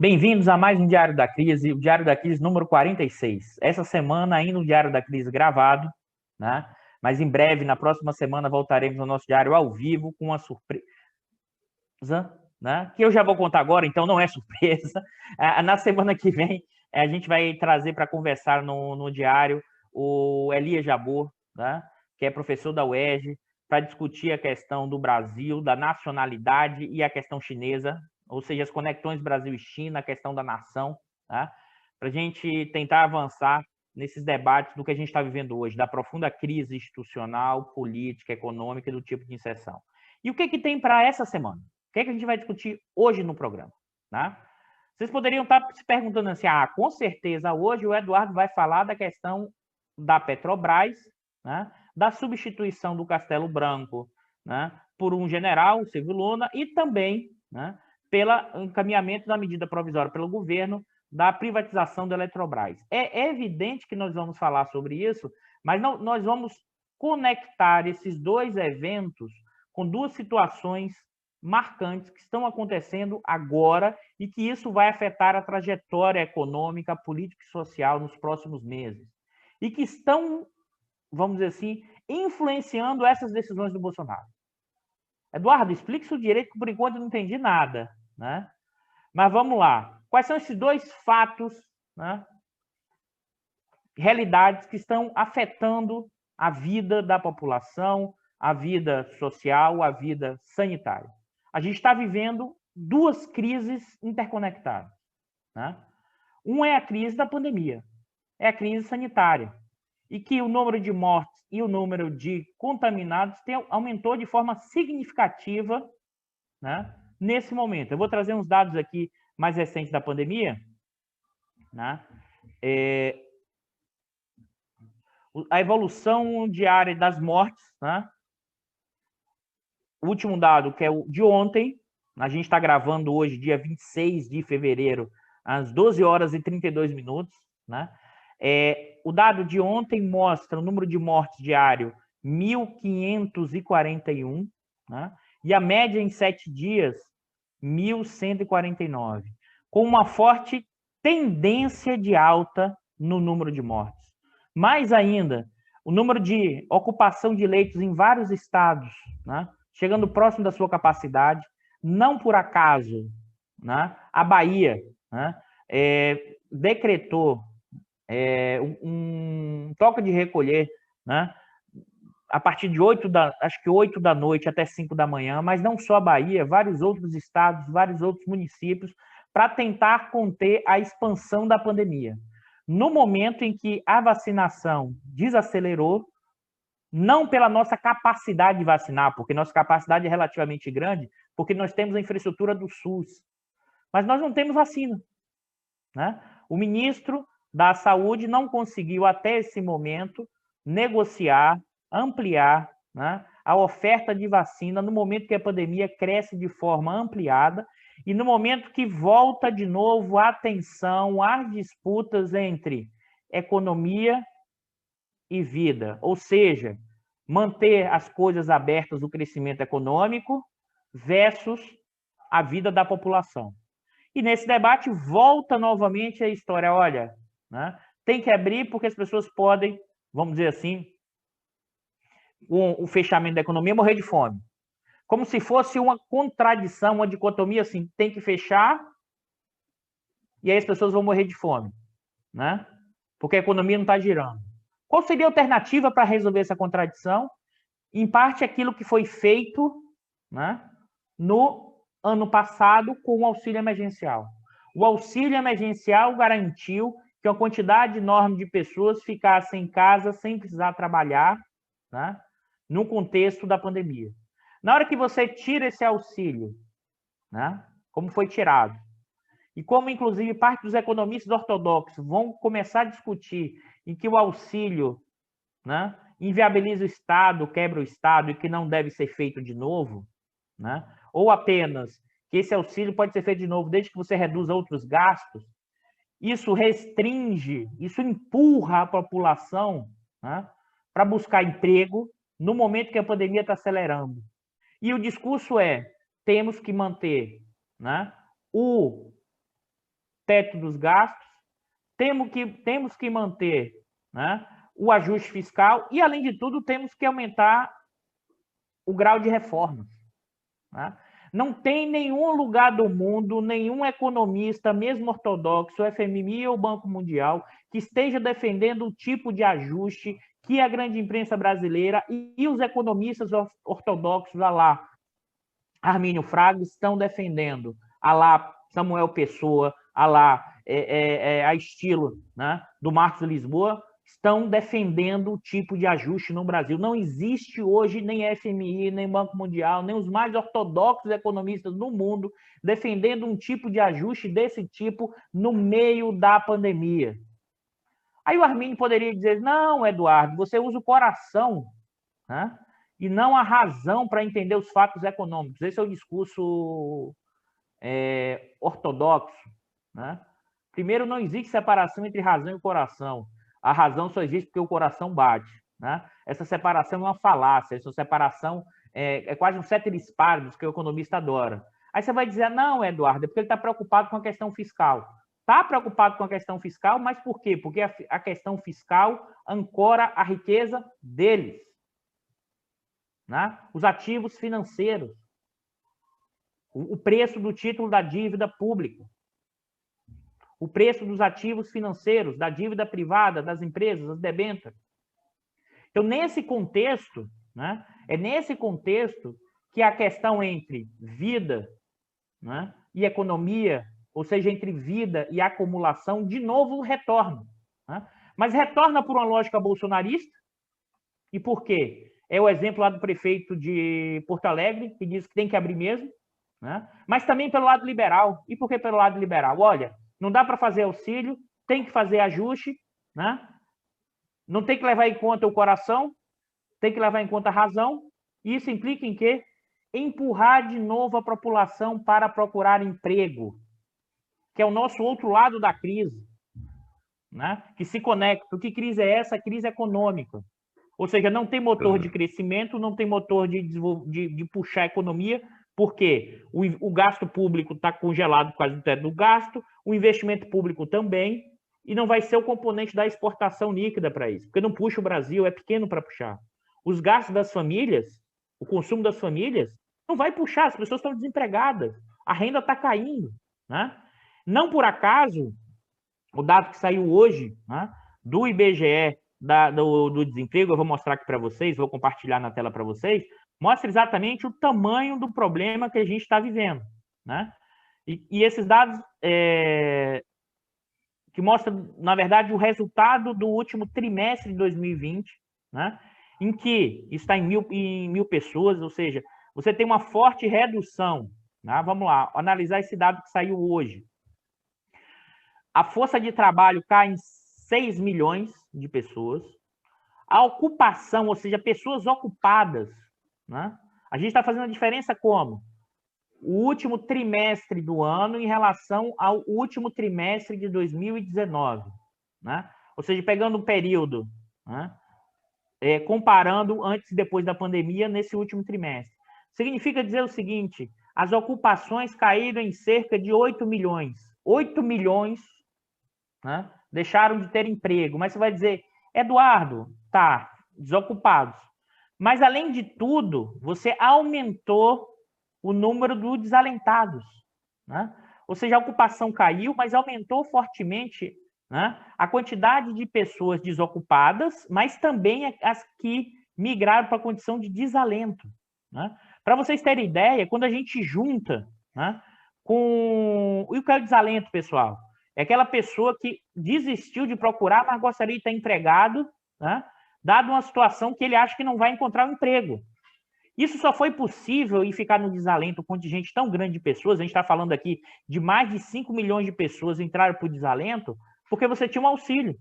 Bem-vindos a mais um Diário da Crise, o Diário da Crise número 46. Essa semana ainda o Diário da Crise gravado, né? Mas em breve, na próxima semana, voltaremos ao nosso diário ao vivo com uma surpresa, né? Que eu já vou contar agora, então não é surpresa. Na semana que vem, a gente vai trazer para conversar no diário o Elias Jabbour, né? Que é professor da UERJ, para discutir a questão do Brasil, da nacionalidade e a questão chinesa, ou seja, as conexões Brasil e China, a questão da nação, tá? Para a gente tentar avançar nesses debates do que a gente está vivendo hoje, da profunda crise institucional, política, econômica e do tipo de inserção. E o que tem para essa semana? O que a gente vai discutir hoje no programa? Tá? Vocês poderiam estar se perguntando assim, com certeza hoje o Eduardo vai falar da questão da Petrobras, né? Da substituição do Castelo Branco, né? Por um general, o Silvio Luna, e também, né? Pelo encaminhamento da medida provisória pelo governo da privatização da Eletrobras. É evidente que nós vamos falar sobre isso, mas nós vamos conectar esses dois eventos com duas situações marcantes que estão acontecendo agora e que isso vai afetar a trajetória econômica, política e social nos próximos meses. E que estão, vamos dizer assim, influenciando essas decisões do Bolsonaro. Eduardo, explique isso direito, que por enquanto eu não entendi nada, né? Mas vamos lá. Quais são esses dois fatos, né? Realidades que estão afetando a vida da população, a vida social, a vida sanitária? A gente está vivendo duas crises interconectadas, né? Uma é a crise da pandemia, é a crise sanitária, e que o número de mortes e o número de contaminados aumentou de forma significativa, né, nesse momento. Eu vou trazer uns dados aqui mais recentes da pandemia, né? A evolução diária das mortes, né? O último dado, que é o de ontem, a gente está gravando hoje, dia 26 de fevereiro, às 12 horas e 32 minutos, né? O dado de ontem mostra o número de mortes diário 1.541, né? E a média em 7 dias, 1.149, com uma forte tendência de alta no número de mortes. Mais ainda, o número de ocupação de leitos em vários estados, né? Chegando próximo da sua capacidade, não por acaso, né? A Bahia, né? Decretou um toque de recolher, né? A partir de 8 da noite até 5 da manhã, mas não só a Bahia, vários outros estados, vários outros municípios, para tentar conter a expansão da pandemia. No momento em que a vacinação desacelerou, não pela nossa capacidade de vacinar, porque nossa capacidade é relativamente grande, porque nós temos a infraestrutura do SUS, mas nós não temos vacina, né? O ministro da Saúde não conseguiu, até esse momento, negociar, ampliar, né, a oferta de vacina no momento que a pandemia cresce de forma ampliada e no momento que volta de novo a atenção às disputas entre economia e vida, ou seja, manter as coisas abertas do crescimento econômico versus a vida da população. E nesse debate volta novamente a história, olha, né, tem que abrir porque as pessoas podem, vamos dizer assim, com o fechamento da economia, morrer de fome. Como se fosse uma contradição, uma dicotomia assim, tem que fechar e aí as pessoas vão morrer de fome, né? Porque a economia não está girando. Qual seria a alternativa para resolver essa contradição? Em parte, aquilo que foi feito, né, no ano passado com o auxílio emergencial. O auxílio emergencial garantiu que uma quantidade enorme de pessoas ficassem em casa sem precisar trabalhar, né, no contexto da pandemia. Na hora que você tira esse auxílio, né, como foi tirado, e como, inclusive, parte dos economistas ortodoxos vão começar a discutir em que o auxílio, né, inviabiliza o Estado, quebra o Estado e que não deve ser feito de novo, né, ou apenas que esse auxílio pode ser feito de novo desde que você reduza outros gastos, isso restringe, isso empurra a população, né, para buscar emprego no momento que a pandemia está acelerando. E o discurso é, temos que manter, né, o teto dos gastos, temos que manter, né, o ajuste fiscal e, além de tudo, temos que aumentar o grau de reformas. Né? Não tem nenhum lugar do mundo, nenhum economista, mesmo ortodoxo, o FMI ou o Banco Mundial, que esteja defendendo o tipo de ajuste que a grande imprensa brasileira e os economistas ortodoxos, lá Armínio Fraga, estão defendendo, lá Samuel Pessoa, lá a estilo, né, do Marcos Lisboa, estão defendendo o tipo de ajuste no Brasil. Não existe hoje nem FMI, nem Banco Mundial, nem os mais ortodoxos economistas do mundo defendendo um tipo de ajuste desse tipo no meio da pandemia. Aí o Armínio poderia dizer, não, Eduardo, você usa o coração, né, e não a razão para entender os fatos econômicos. Esse é o discurso ortodoxo. Né? Primeiro, não existe separação entre razão e coração. A razão só existe porque o coração bate. Né? Essa separação é uma falácia, essa separação é quase um ceteris paribus que o economista adora. Aí você vai dizer, não, Eduardo, é porque ele está preocupado com a questão fiscal. Está preocupado com a questão fiscal, mas por quê? Porque a questão fiscal ancora a riqueza deles. Né? Os ativos financeiros. O preço do título da dívida pública. O preço dos ativos financeiros, da dívida privada, das empresas, das debêntures. Então, nesse contexto, né, é nesse contexto que a questão entre vida, né, e economia, ou seja, entre vida e acumulação, de novo retorna. Né? Mas retorna por uma lógica bolsonarista. E por quê? É o exemplo lá do prefeito de Porto Alegre, que diz que tem que abrir mesmo, né? Mas também pelo lado liberal. E por que pelo lado liberal? Olha, não dá para fazer auxílio, tem que fazer ajuste, né? Não tem que levar em conta o coração, tem que levar em conta a razão. E isso implica em quê? Empurrar de novo a população para procurar emprego, que é o nosso outro lado da crise, né? Que se conecta. Que crise é essa? A crise econômica. Ou seja, não tem motor de crescimento, não tem motor de puxar a economia, porque o gasto público está congelado por causa do teto do gasto, o investimento público também, e não vai ser o componente da exportação líquida para isso, porque não puxa o Brasil, é pequeno para puxar. Os gastos das famílias, o consumo das famílias, não vai puxar, as pessoas estão desempregadas, a renda está caindo. Né? Não por acaso, o dado que saiu hoje, né, do IBGE, do desemprego, eu vou mostrar aqui para vocês, vou compartilhar na tela para vocês, mostra exatamente o tamanho do problema que a gente está vivendo. Né? E esses dados que mostram, na verdade, o resultado do último trimestre de 2020, né? Em que está em mil pessoas, ou seja, você tem uma forte redução. Né? Vamos lá, analisar esse dado que saiu hoje. A força de trabalho cai em 6 milhões de pessoas. A ocupação, ou seja, pessoas ocupadas, né? A gente está fazendo a diferença como? O último trimestre do ano em relação ao último trimestre de 2019. Né? Ou seja, pegando um período, né? Comparando antes e depois da pandemia nesse último trimestre. Significa dizer o seguinte, as ocupações caíram em cerca de 8 milhões. 8 milhões, né, deixaram de ter emprego. Mas você vai dizer, Eduardo, tá, desocupados. Mas, além de tudo, você aumentou o número dos desalentados. Né? Ou seja, a ocupação caiu, mas aumentou fortemente, né, a quantidade de pessoas desocupadas, mas também as que migraram para a condição de desalento. Né? Para vocês terem ideia, quando a gente junta, né, com... E o que é o desalento, pessoal? É aquela pessoa que desistiu de procurar, mas gostaria de estar empregado, né, dado uma situação que ele acha que não vai encontrar um emprego. Isso só foi possível e ficar no desalento com um contingente tão grande de pessoas, a gente está falando aqui de mais de 5 milhões de pessoas entraram para o desalento, porque você tinha um auxílio.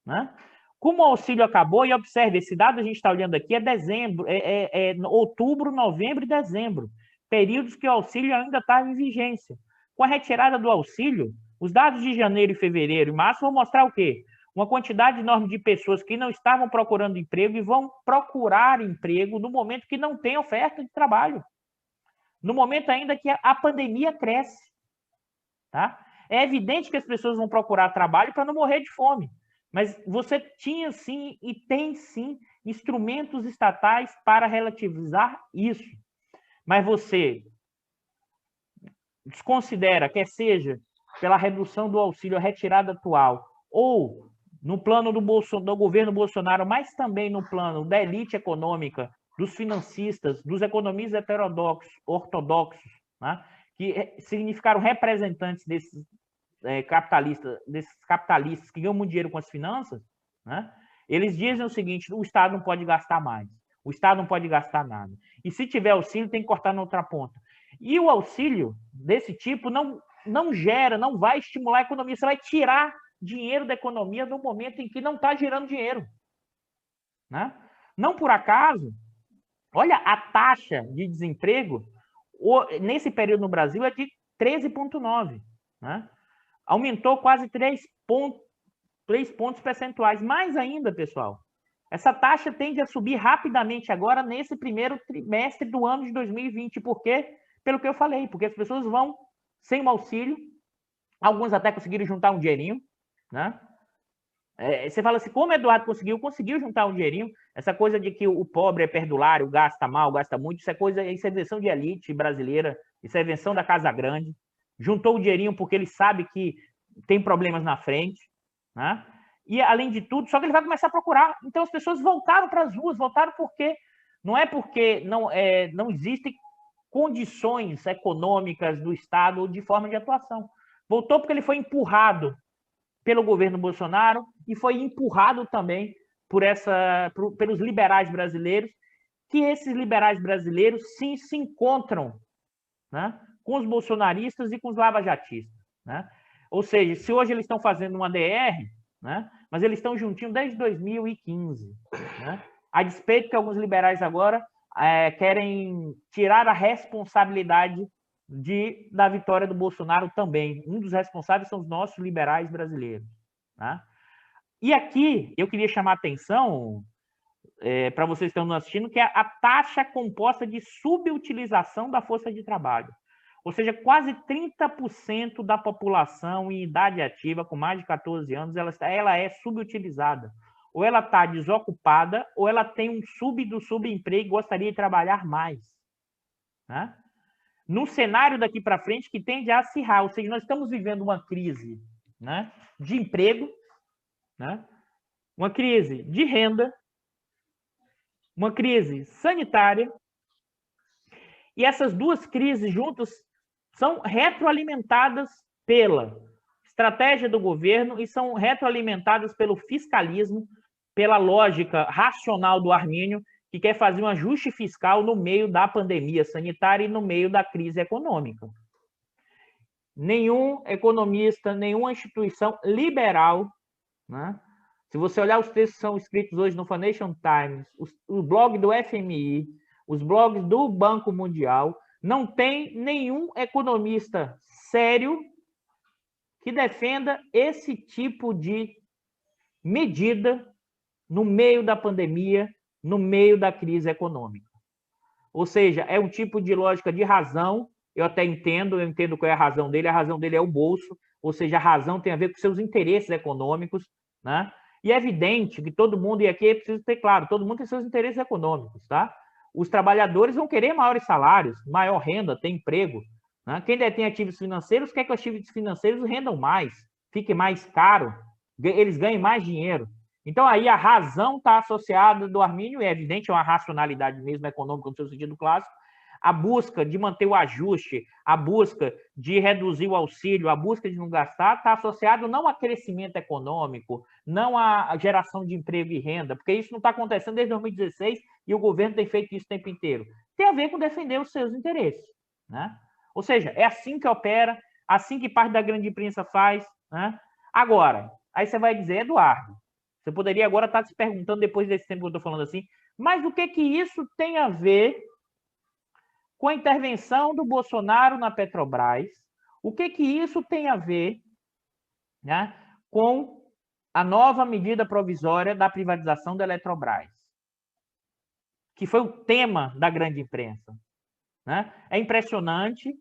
Né? Como o auxílio acabou, e observe, esse dado a gente está olhando aqui é dezembro, outubro, novembro e dezembro, períodos que o auxílio ainda estava em vigência. Com a retirada do auxílio, os dados de janeiro e fevereiro e março vão mostrar o quê? Uma quantidade enorme de pessoas que não estavam procurando emprego e vão procurar emprego no momento que não tem oferta de trabalho. No momento ainda que a pandemia cresce. Tá? É evidente que as pessoas vão procurar trabalho para não morrer de fome. Mas você tinha, sim, e tem, sim, instrumentos estatais para relativizar isso. Mas você desconsidera, quer seja pela redução do auxílio, a retirada atual, ou no plano do governo Bolsonaro, mas também no plano da elite econômica, dos financistas, dos economistas ortodoxos, né, que significaram representantes desses capitalistas que ganham muito dinheiro com as finanças, né, eles dizem o seguinte: o Estado não pode gastar mais, o Estado não pode gastar nada. E se tiver auxílio, tem que cortar na outra ponta. E o auxílio desse tipo não gera, não vai estimular a economia, você vai tirar dinheiro da economia no momento em que não está gerando dinheiro. Né? Não por acaso, olha, a taxa de desemprego nesse período no Brasil é de 13,9%. Né? Aumentou quase 3 pontos percentuais. Mais ainda, pessoal, essa taxa tende a subir rapidamente agora nesse primeiro trimestre do ano de 2020. Por quê? Pelo que eu falei, porque as pessoas vão sem o auxílio, alguns até conseguiram juntar um dinheirinho, né? Você fala assim, como o Eduardo conseguiu juntar um dinheirinho. Essa coisa de que o pobre é perdulário, gasta mal, gasta muito, isso é invenção de elite brasileira, isso é invenção da Casa Grande. Juntou o dinheirinho porque ele sabe que tem problemas na frente, né? E, além de tudo, só que ele vai começar a procurar. Então, as pessoas voltaram para as ruas, voltaram porque não é porque não existem condições econômicas do Estado de forma de atuação. Voltou porque ele foi empurrado pelo governo Bolsonaro e foi empurrado também pelos liberais brasileiros, que esses liberais brasileiros sim se encontram, né, com os bolsonaristas e com os lavajatistas. Né? Ou seja, se hoje eles estão fazendo uma DR, né, mas eles estão juntinhos desde 2015. Né? A despeito que alguns liberais agora querem tirar a responsabilidade da vitória do Bolsonaro também. Um dos responsáveis são os nossos liberais brasileiros. Tá? E aqui eu queria chamar a atenção para vocês que estão nos assistindo, que é a taxa composta de subutilização da força de trabalho. Ou seja, quase 30% da população em idade ativa, com mais de 14 anos, ela é subutilizada. Ou ela está desocupada, ou ela tem um subemprego e gostaria de trabalhar mais. Né? Num cenário daqui para frente que tende a acirrar, ou seja, nós estamos vivendo uma crise, né, de emprego, né, uma crise de renda, uma crise sanitária, e essas duas crises juntas são retroalimentadas pela estratégia do governo e são retroalimentadas pelo fiscalismo, pela lógica racional do Armínio, que quer fazer um ajuste fiscal no meio da pandemia sanitária e no meio da crise econômica. Nenhum economista, nenhuma instituição liberal, né? Se você olhar os textos que são escritos hoje no Financial Times, o blog do FMI, os blogs do Banco Mundial, não tem nenhum economista sério que defenda esse tipo de medida no meio da pandemia, no meio da crise econômica. Ou seja, é um tipo de lógica de razão, eu entendo qual é a razão dele é o bolso, ou seja, a razão tem a ver com seus interesses econômicos, né? E é evidente que todo mundo, e aqui é preciso ter claro, todo mundo tem seus interesses econômicos, tá? Os trabalhadores vão querer maiores salários, maior renda, ter emprego. Né? Quem detém ativos financeiros quer que os ativos financeiros rendam mais, fique mais caro, eles ganhem mais dinheiro. Então, aí a razão está associada do Armínio, é evidente, é uma racionalidade mesmo econômica no seu sentido clássico, a busca de manter o ajuste, a busca de reduzir o auxílio, a busca de não gastar, está associado não a crescimento econômico, não a geração de emprego e renda, porque isso não está acontecendo desde 2016 e o governo tem feito isso o tempo inteiro. Tem a ver com defender os seus interesses. Né? Ou seja, é assim que opera, assim que parte da grande imprensa faz. Né? Agora, aí você vai dizer, Eduardo, você poderia agora estar se perguntando, depois desse tempo que eu estou falando assim, mas o que isso tem a ver com a intervenção do Bolsonaro na Petrobras? O que isso tem a ver, né, com a nova medida provisória da privatização da Eletrobras? Que foi o tema da grande imprensa. Né? É impressionante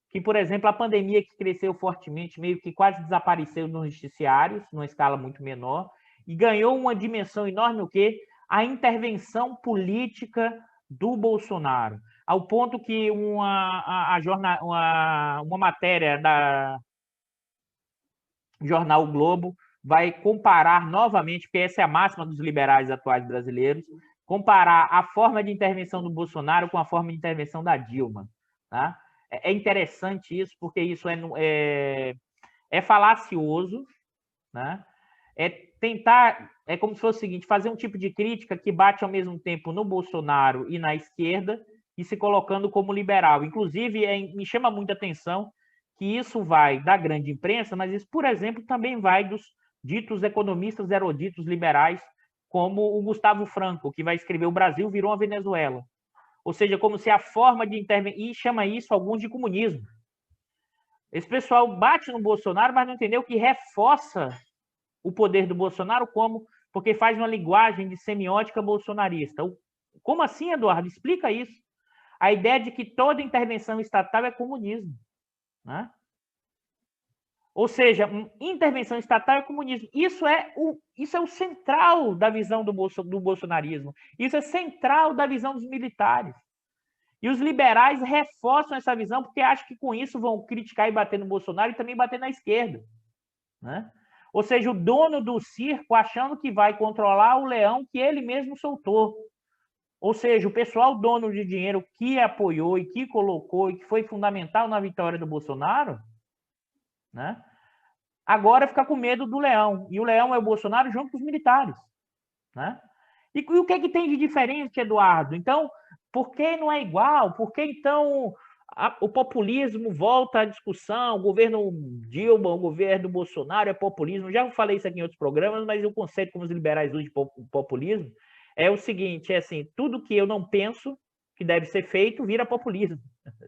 que, por exemplo, a pandemia que cresceu fortemente, meio que quase desapareceu nos noticiários, numa escala muito menor, e ganhou uma dimensão enorme, o quê? A intervenção política do Bolsonaro, ao ponto que uma matéria da jornal o Globo vai comparar novamente, porque essa é a máxima dos liberais atuais brasileiros, comparar a forma de intervenção do Bolsonaro com a forma de intervenção da Dilma. Tá? É interessante isso, porque isso é falacioso, né? É tentar, é como se fosse o seguinte, fazer um tipo de crítica que bate ao mesmo tempo no Bolsonaro e na esquerda, e se colocando como liberal. Inclusive, me chama muita atenção que isso vai da grande imprensa, mas isso, por exemplo, também vai dos ditos economistas eruditos liberais, como o Gustavo Franco, que vai escrever "O Brasil virou uma Venezuela". Ou seja, como se a forma de intervenção... E chama isso alguns de comunismo. Esse pessoal bate no Bolsonaro, mas não entendeu que reforça o poder do Bolsonaro como? Porque faz uma linguagem de semiótica bolsonarista. Como assim, Eduardo? Explica isso. A ideia de que toda intervenção estatal é comunismo. Né? Ou seja, intervenção estatal é comunismo. Isso é o central da visão do bolsonarismo. Isso é central da visão dos militares. E os liberais reforçam essa visão porque acham que com isso vão criticar e bater no Bolsonaro e também bater na esquerda. Né? Ou seja, o dono do circo achando que vai controlar o leão que ele mesmo soltou. Ou seja, o pessoal dono de dinheiro que apoiou e que colocou e que foi fundamental na vitória do Bolsonaro, né? Agora fica com medo do leão. E o leão é o Bolsonaro junto com os militares. Né? E o que é que tem de diferente, Eduardo? Então, por que não é igual? Por que, então, o populismo volta à discussão? O governo Dilma, o governo Bolsonaro é populismo. Já falei isso aqui em outros programas, mas o conceito como os liberais usam de populismo é o seguinte, é assim, tudo que eu não penso que deve ser feito vira populismo.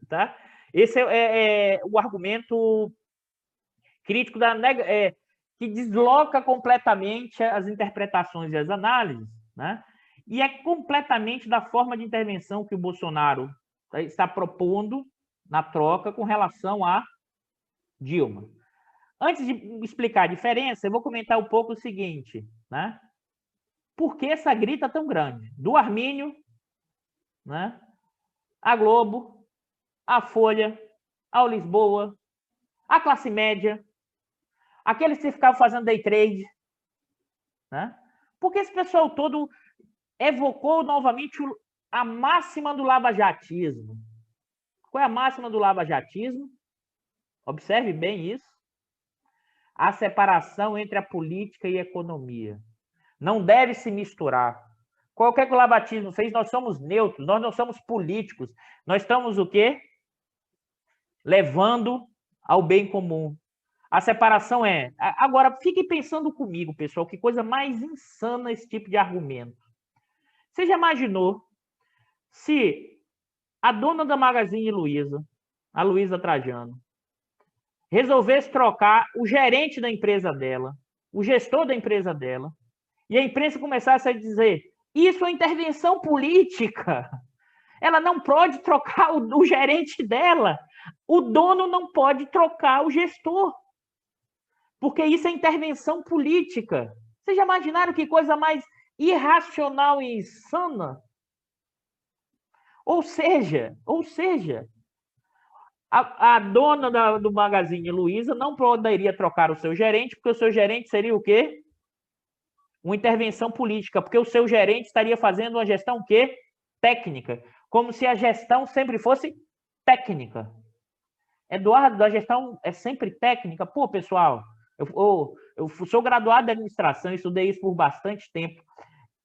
Tá? Esse é o argumento crítico que desloca completamente as interpretações e as análises, né? E é completamente da forma de intervenção que o Bolsonaro está propondo na troca com relação a Dilma. Antes de explicar a diferença, eu vou comentar um pouco o seguinte, né? Por que essa grita tão grande? Do Armínio, né? A Globo, a Folha, a Lisboa, a classe média, aqueles que ficavam fazendo day trade, né? Porque esse pessoal todo evocou novamente a máxima do lavajatismo. Qual é a máxima do lavajatismo? Observe bem isso. A separação entre a política e a economia. Não deve se misturar. Qual que é que o lavajatismo fez? Nós somos neutros, nós não somos políticos. Nós estamos o quê? Levando ao bem comum. A separação é... Agora, fiquem pensando comigo, pessoal, que coisa mais insana esse tipo de argumento. Você já imaginou se a dona da Magazine Luiza, a Luiza Trajano, resolvesse trocar o gerente da empresa dela, o gestor da empresa dela, e a imprensa começasse a dizer: isso é intervenção política. Ela não pode trocar o gerente dela. O dono não pode trocar o gestor. Porque isso é intervenção política. Vocês já imaginaram que coisa mais irracional e insana? Ou seja, a dona do Magazine Luiza não poderia trocar o seu gerente, porque o seu gerente seria o quê? Uma intervenção política, porque o seu gerente estaria fazendo uma gestão o quê? Técnica. Como se a gestão sempre fosse técnica. Eduardo, a gestão é sempre técnica? Pô, pessoal, eu sou graduado em administração, estudei isso por bastante tempo.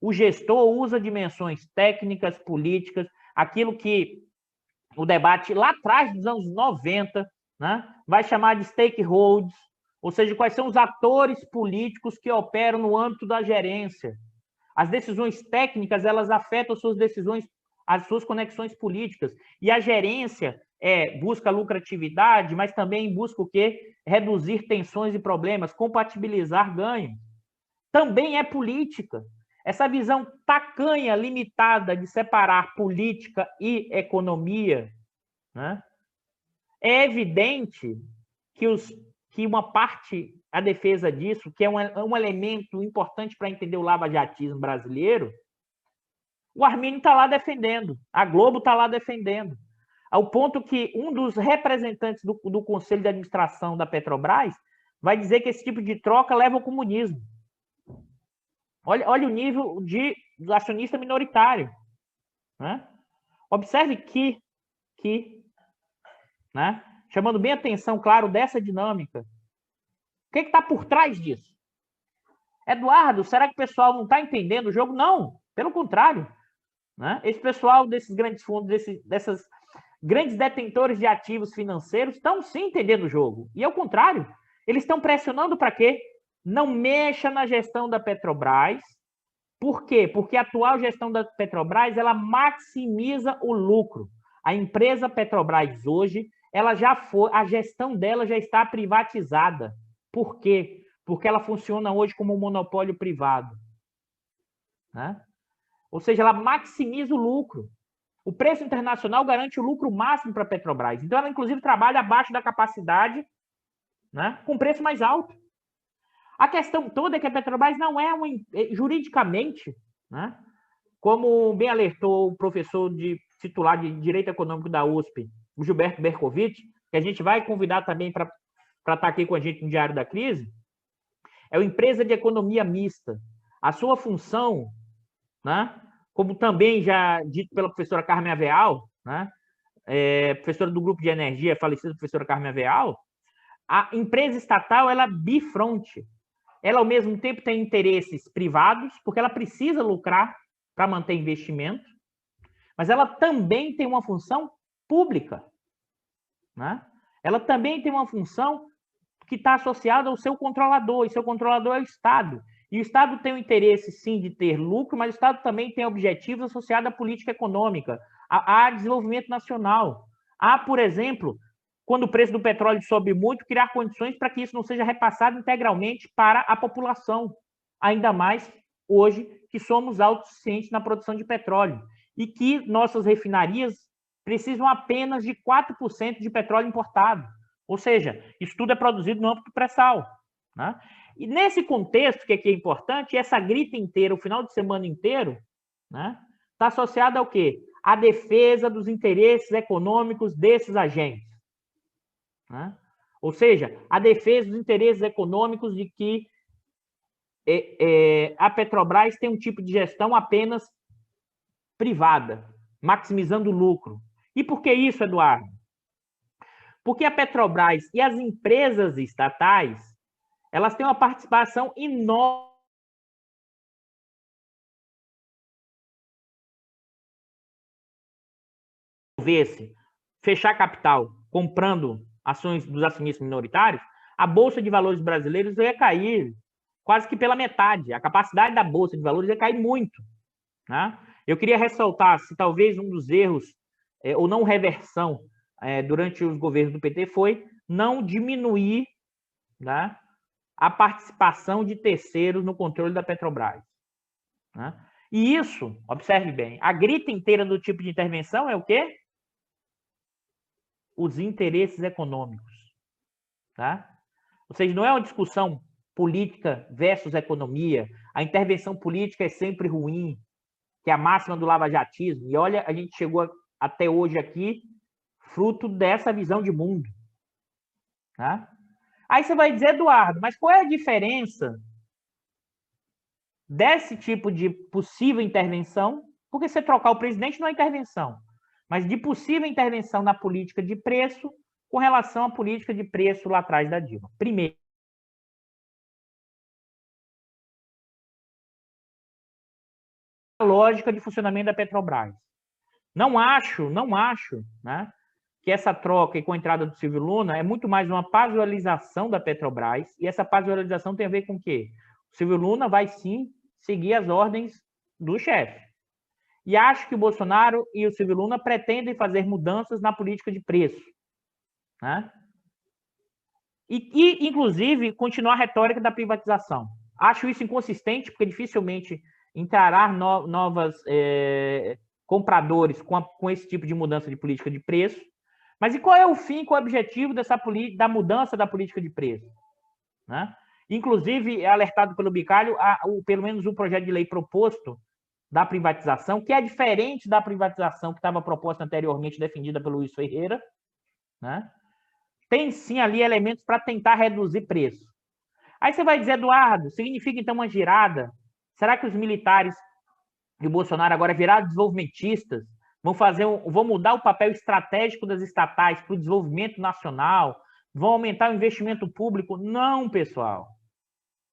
O gestor usa dimensões técnicas, políticas, aquilo que o debate lá atrás, dos anos 90, né, vai chamar de stakeholders, ou seja, quais são os atores políticos que operam no âmbito da gerência. As decisões técnicas, elas afetam as suas decisões, as suas conexões políticas. E a gerência busca lucratividade, mas também busca o quê? Reduzir tensões e problemas, compatibilizar ganhos. Também é política. Essa visão tacanha, limitada de separar política e economia, né, É evidente que uma parte, a defesa disso, que é um elemento importante para entender o lavajatismo brasileiro, o Armínio está lá defendendo, a Globo está lá defendendo, ao ponto que um dos representantes do Conselho de Administração da Petrobras vai dizer que esse tipo de troca leva ao comunismo. Olha o nível do acionista minoritário. Né? Observe que né, chamando bem a atenção, claro, dessa dinâmica. O que está por trás disso? Eduardo, será que o pessoal não está entendendo o jogo? Não, pelo contrário. Né? Esse pessoal desses grandes fundos, dessas grandes detentores de ativos financeiros estão sim entendendo o jogo. E ao contrário, eles estão pressionando para quê? Não mexa na gestão da Petrobras. Por quê? Porque a atual gestão da Petrobras, ela maximiza o lucro. A empresa Petrobras hoje, a gestão dela já está privatizada. Por quê? Porque ela funciona hoje como um monopólio privado. Né? Ou seja, ela maximiza o lucro. O preço internacional garante o lucro máximo para a Petrobras. Então, ela, inclusive, trabalha abaixo da capacidade, né, com preço mais alto. A questão toda é que a Petrobras não é juridicamente, né, como bem alertou o professor titular de Direito Econômico da USP, o Gilberto Bercovitch, que a gente vai convidar também para estar aqui com a gente no Diário da Crise, é uma empresa de economia mista. A sua função, né, como também já dito pela professora Carmen Aveal, né, professora do Grupo de Energia, falecida professora Carmen Aveal, a empresa estatal ela é bifronte. Ela, ao mesmo tempo, tem interesses privados, porque ela precisa lucrar para manter investimento, mas ela também tem uma função pública. Né? Ela também tem uma função que está associada ao seu controlador, e seu controlador é o Estado. E o Estado tem o interesse, sim, de ter lucro, mas o Estado também tem objetivos associados à política econômica, a desenvolvimento nacional. Há, por exemplo, quando o preço do petróleo sobe muito, criar condições para que isso não seja repassado integralmente para a população. Ainda mais hoje que somos autossuficientes na produção de petróleo e que nossas refinarias precisam apenas de 4% de petróleo importado. Ou seja, isso tudo é produzido no âmbito pré-sal. Né? E nesse contexto, que aqui é importante, essa grita inteira, o final de semana inteiro, né, está associada ao quê? À defesa dos interesses econômicos desses agentes. Né? Ou seja, a defesa dos interesses econômicos de que a Petrobras tem um tipo de gestão apenas privada, maximizando o lucro. E por que isso, Eduardo? Porque a Petrobras e as empresas estatais, elas têm uma participação enorme fechar capital comprando ações dos acionistas minoritários, a Bolsa de Valores brasileiros ia cair quase que pela metade. A capacidade da Bolsa de Valores ia cair muito. Né? Eu queria ressaltar se talvez um dos erros, ou não reversão, durante os governos do PT foi não diminuir, né, a participação de terceiros no controle da Petrobras. Né? E isso, observe bem, a grita inteira do tipo de intervenção é o quê? Os interesses econômicos. Tá? Ou seja, não é uma discussão política versus economia. A intervenção política é sempre ruim, que é a máxima do lavajatismo. E olha, a gente chegou até hoje aqui fruto dessa visão de mundo. Tá? Aí você vai dizer, Eduardo, mas qual é a diferença desse tipo de possível intervenção? Porque você trocar o presidente não é intervenção, mas de possível intervenção na política de preço com relação à política de preço lá atrás da Dilma. Primeiro, a lógica de funcionamento da Petrobras. Não acho, né, que essa troca e com a entrada do Silvio Luna é muito mais uma pasualização da Petrobras, e essa pasualização tem a ver com o quê? O Silvio Luna vai sim seguir as ordens do chefe. E acho que o Bolsonaro e o Silvio Luna pretendem fazer mudanças na política de preço. Né? E, inclusive, continuar a retórica da privatização. Acho isso inconsistente, porque dificilmente entrará novas compradores com esse tipo de mudança de política de preço, Mas e qual é o fim, qual é o objetivo da mudança da política de preço? Né? Inclusive, é alertado pelo Bicalho, pelo menos o projeto de lei proposto da privatização, que é diferente da privatização que estava proposta anteriormente, defendida pelo Luiz Ferreira, né? Tem sim ali elementos para tentar reduzir preço. Aí você vai dizer, Eduardo, significa então uma girada? Será que os militares e o Bolsonaro agora viraram desenvolvimentistas? Vão mudar o papel estratégico das estatais para o desenvolvimento nacional? Vão aumentar o investimento público? Não, pessoal.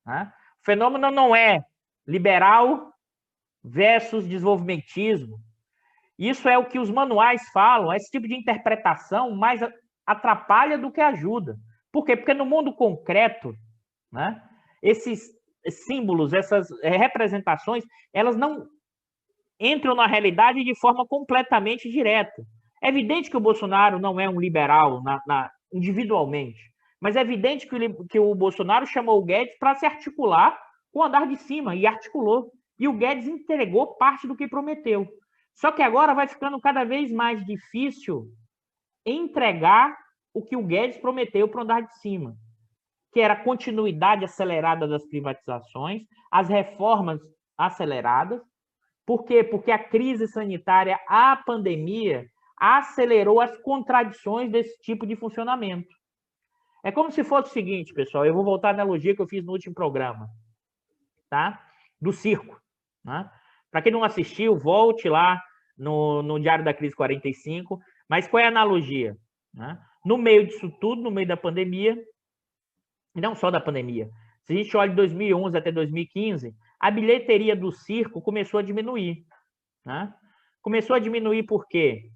Né? O fenômeno não é liberal versus desenvolvimentismo. Isso é o que os manuais falam. Esse tipo de interpretação mais atrapalha do que ajuda. Por quê? Porque no mundo concreto, né, esses símbolos, essas representações, elas não entram na realidade de forma completamente direta. É evidente que o Bolsonaro não é um liberal individualmente, mas é evidente que o Bolsonaro chamou o Guedes para se articular com o andar de cima, e articulou. E o Guedes entregou parte do que prometeu. Só que agora vai ficando cada vez mais difícil entregar o que o Guedes prometeu para o andar de cima, que era a continuidade acelerada das privatizações, as reformas aceleradas. Por quê? Porque a crise sanitária, a pandemia, acelerou as contradições desse tipo de funcionamento. É como se fosse o seguinte, pessoal, eu vou voltar à analogia que eu fiz no último programa, tá? Do circo. Né? Para quem não assistiu, volte lá no Diário da Crise 45. Mas qual é a analogia? Né? No meio disso tudo, no meio da pandemia, e não só da pandemia, se a gente olha de 2011 até 2015, a bilheteria do circo começou a diminuir. Né? Começou a diminuir por quê?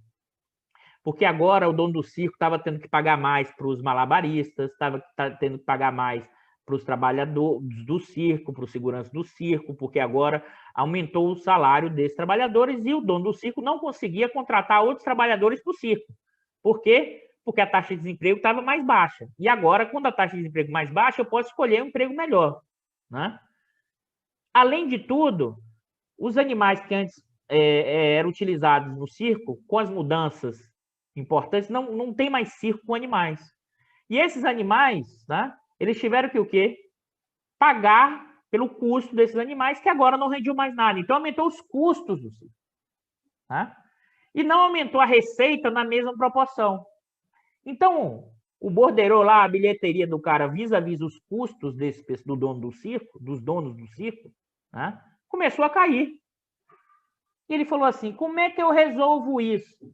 Porque agora o dono do circo estava tendo que pagar mais para os malabaristas, estava tendo que pagar mais para os trabalhadores do circo, para os seguranças do circo, porque agora aumentou o salário desses trabalhadores e o dono do circo não conseguia contratar outros trabalhadores para o circo. Por quê? Porque a taxa de desemprego estava mais baixa. E agora, quando a taxa de desemprego mais baixa, eu posso escolher um emprego melhor. Né? Além de tudo, os animais que antes eram utilizados no circo, com as mudanças importantes, não tem mais circo com animais. E esses animais, né, eles tiveram que o quê? Pagar pelo custo desses animais, que agora não rendiam mais nada. Então, aumentou os custos do circo. Né? E não aumentou a receita na mesma proporção. Então, o borderô lá, a bilheteria do cara vis-à-vis os custos do dono do circo, dos donos do circo, né, começou a cair. E ele falou assim, como é que eu resolvo isso?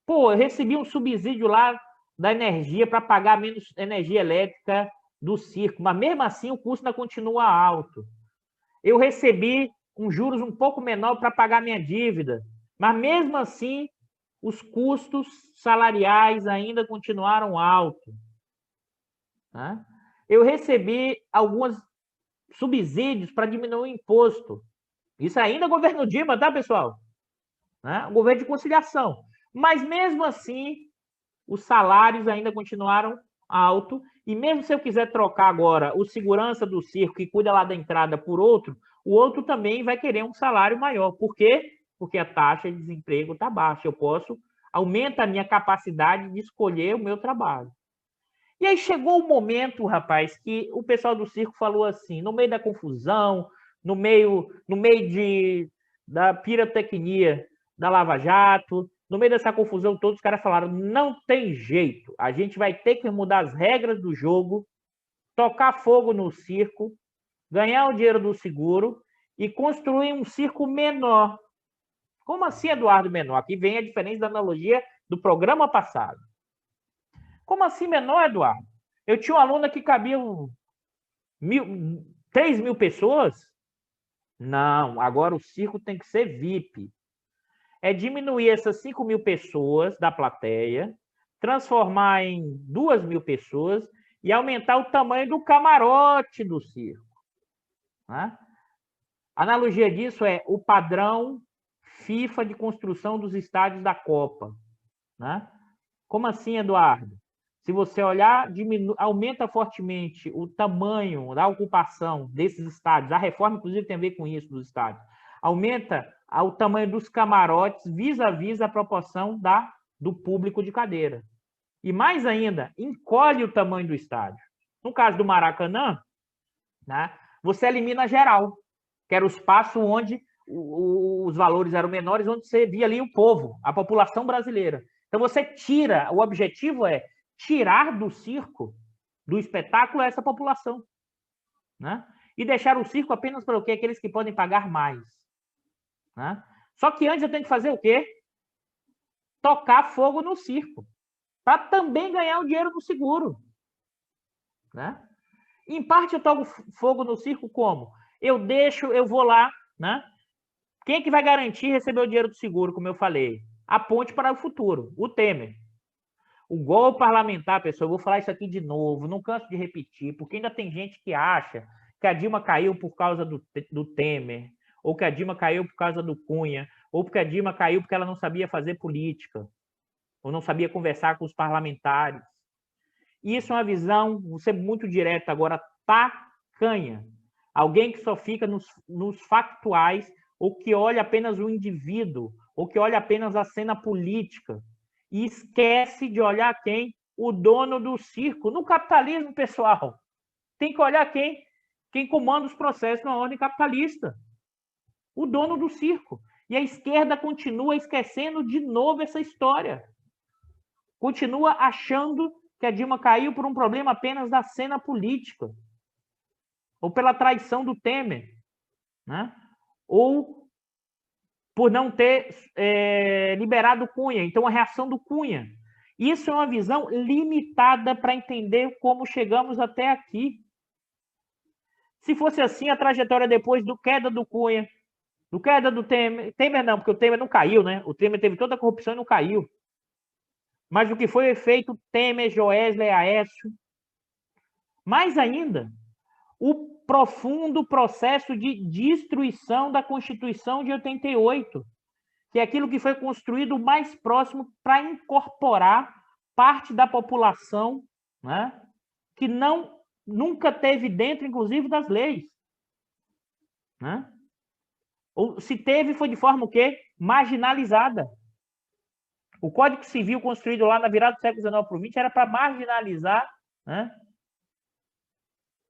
Pô, eu recebi um subsídio lá da energia para pagar menos energia elétrica do circo, mas mesmo assim o custo ainda continua alto. Eu recebi um juros um pouco menor para pagar minha dívida, mas mesmo assim os custos salariais ainda continuaram altos. Né? Eu recebi alguns subsídios para diminuir o imposto. Isso ainda é governo Dilma, tá, pessoal? Né? O governo de conciliação. Mas mesmo assim, os salários ainda continuaram altos. E mesmo se eu quiser trocar agora o segurança do circo, que cuida lá da entrada, por outro, o outro também vai querer um salário maior. Por quê? Porque a taxa de desemprego está baixa. Aumenta a minha capacidade de escolher o meu trabalho. E aí chegou o momento, rapaz, que o pessoal do circo falou assim, no meio da confusão, no meio da pirotecnia da Lava Jato, no meio dessa confusão toda, os caras falaram, não tem jeito, a gente vai ter que mudar as regras do jogo, tocar fogo no circo, ganhar o dinheiro do seguro e construir um circo menor. Como assim, Eduardo, menor? Aqui vem a diferença da analogia do programa passado. Como assim menor, Eduardo? Eu tinha uma aluna que cabia 3 mil pessoas. Não, agora o circo tem que ser VIP. É diminuir essas 5 mil pessoas da plateia, transformar em 2 mil pessoas e aumentar o tamanho do camarote do circo. Né? A analogia disso é o padrão FIFA de construção dos estádios da Copa. Né? Como assim, Eduardo? Se você olhar, aumenta fortemente o tamanho da ocupação desses estádios. A reforma, inclusive, tem a ver com isso dos estádios. Aumenta o tamanho dos camarotes vis-à-vis a proporção da do público de cadeira. E mais ainda, encolhe o tamanho do estádio. No caso do Maracanã, né, você elimina geral, que era o espaço onde os valores eram menores, onde você via ali o povo, a população brasileira. Então você tira, o objetivo é tirar do circo, do espetáculo, essa população, né? E deixar o circo apenas para o quê? Aqueles que podem pagar mais, né? Só que antes eu tenho que fazer o quê? Tocar fogo no circo, para também ganhar o dinheiro do seguro, né? Em parte eu toco fogo no circo como? Eu vou lá, né? Quem é que vai garantir receber o dinheiro do seguro, como eu falei? A ponte para o futuro, o Temer. O golpe parlamentar, pessoal, eu vou falar isso aqui de novo, não canso de repetir, porque ainda tem gente que acha que a Dilma caiu por causa do Temer, ou que a Dilma caiu por causa do Cunha, ou porque a Dilma caiu porque ela não sabia fazer política, ou não sabia conversar com os parlamentares. Isso é uma visão, vou ser muito direto agora, tacanha. Alguém que só fica nos factuais, ou que olha apenas o indivíduo, ou que olha apenas a cena política, e esquece de olhar quem? O dono do circo. No capitalismo, pessoal, tem que olhar quem comanda os processos na ordem capitalista. O dono do circo. E a esquerda continua esquecendo de novo essa história. Continua achando que a Dilma caiu por um problema apenas da cena política, ou pela traição do Temer, né? Ou por não ter liberado o Cunha. Então, a reação do Cunha. Isso é uma visão limitada para entender como chegamos até aqui. Se fosse assim, a trajetória depois do queda do Cunha, do queda do Temer... Temer não, porque o Temer não caiu, né? O Temer teve toda a corrupção e não caiu. Mas o que foi o efeito Temer, Joesley, Aécio. Mais ainda, o profundo processo de destruição da Constituição de 88, que é aquilo que foi construído mais próximo para incorporar parte da população, né, que nunca teve dentro, inclusive, das leis. Né? Ou se teve, foi de forma o quê? Marginalizada. O Código Civil construído lá na virada do século XIX para o XX era para marginalizar, né,